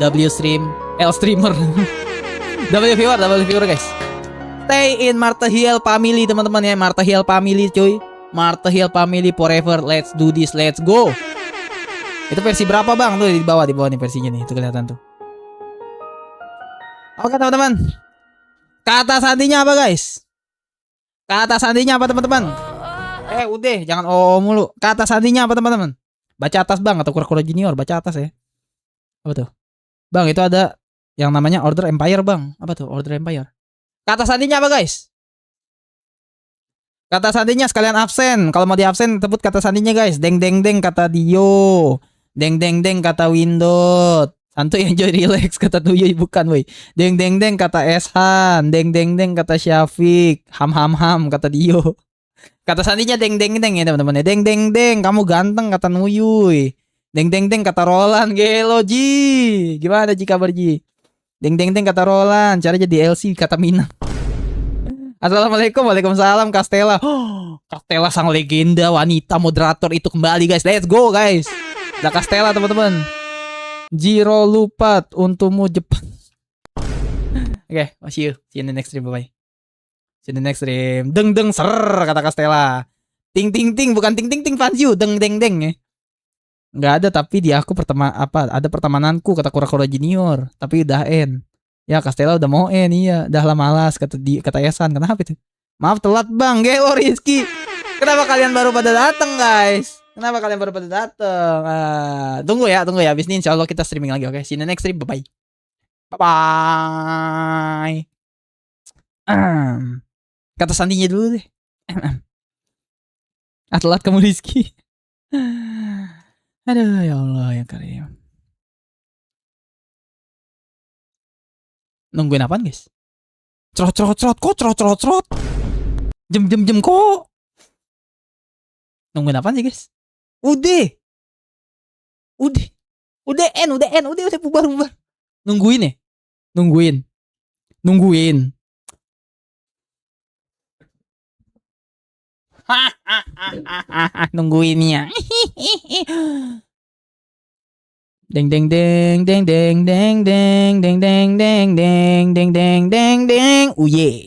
W stream, L streamer. W viewer guys. Stay in Martahiel family teman-teman ya. Martahiel family cuy. Martahiel family forever. Let's do this, let's go. Itu versi berapa bang? Tuh di bawah nih versinya nih. Itu kelihatan tuh. Oke teman-teman. Kata sandinya apa guys? Kata sandinya apa teman-teman? Udah jangan mulu. Kata sandinya apa teman-teman? Baca atas bang atau kura-kura junior. Baca atas ya. Apa tuh? Bang itu ada yang namanya Order Empire bang. Apa tuh Order Empire? Kata sandinya apa guys? Kata sandinya sekalian absen. Kalau mau di absen sebut kata sandinya guys. Deng deng deng kata Dio. Deng deng deng kata Windot. Santuy enjoy relax kata Tuyuy bukan woi. Deng deng deng kata Eshan. Deng deng deng kata Syafiq. Ham ham ham kata Dio. Kata sandinya deng deng deng ya teman-teman. Deng deng deng kamu ganteng kata Nuyuy. Deng deng deng kata Roland. Gelo Ji. Gimana Ji kabar Ji? Deng deng deng kata Roland. Cara jadi LC kata Mina. Assalamualaikum, waalaikumsalam Castella. Castella sang legenda wanita moderator itu kembali guys. Let's go guys. Ada Castella teman-teman. Jiro Lupat untukmu Jepang. Oke, see you in the next stream, bye. See you in the next stream. Deng deng ser kata Castella. Ting ting ting bukan ting ting ting fans you. Deng deng deng ya. Nggak ada tapi di aku ada pertemananku kata Kura-Kura Junior tapi udah end. Ya Castella udah mau end iya, dah lah malas kata Yasan. Kenapa itu? Maaf telat bang, Gelo Rizky. Kenapa kalian baru pada datang guys? Kenapa kalian baru pada datang? Tunggu ya. Abis ini insya Allah kita streaming lagi. Oke, see you in the next stream. Bye bye. Kata sandinya dulu deh. Telat kamu Rizky. Aduh ya Allah ya Karim. Nungguin apaan guys? Cerot kok. Jem kok. Nungguin apaan sih guys? Udah bubar. Nungguin ya? Nungguin. Nungguinnya. Deng deng deng deng deng deng deng deng deng deng deng deng deng deng deng. Uye.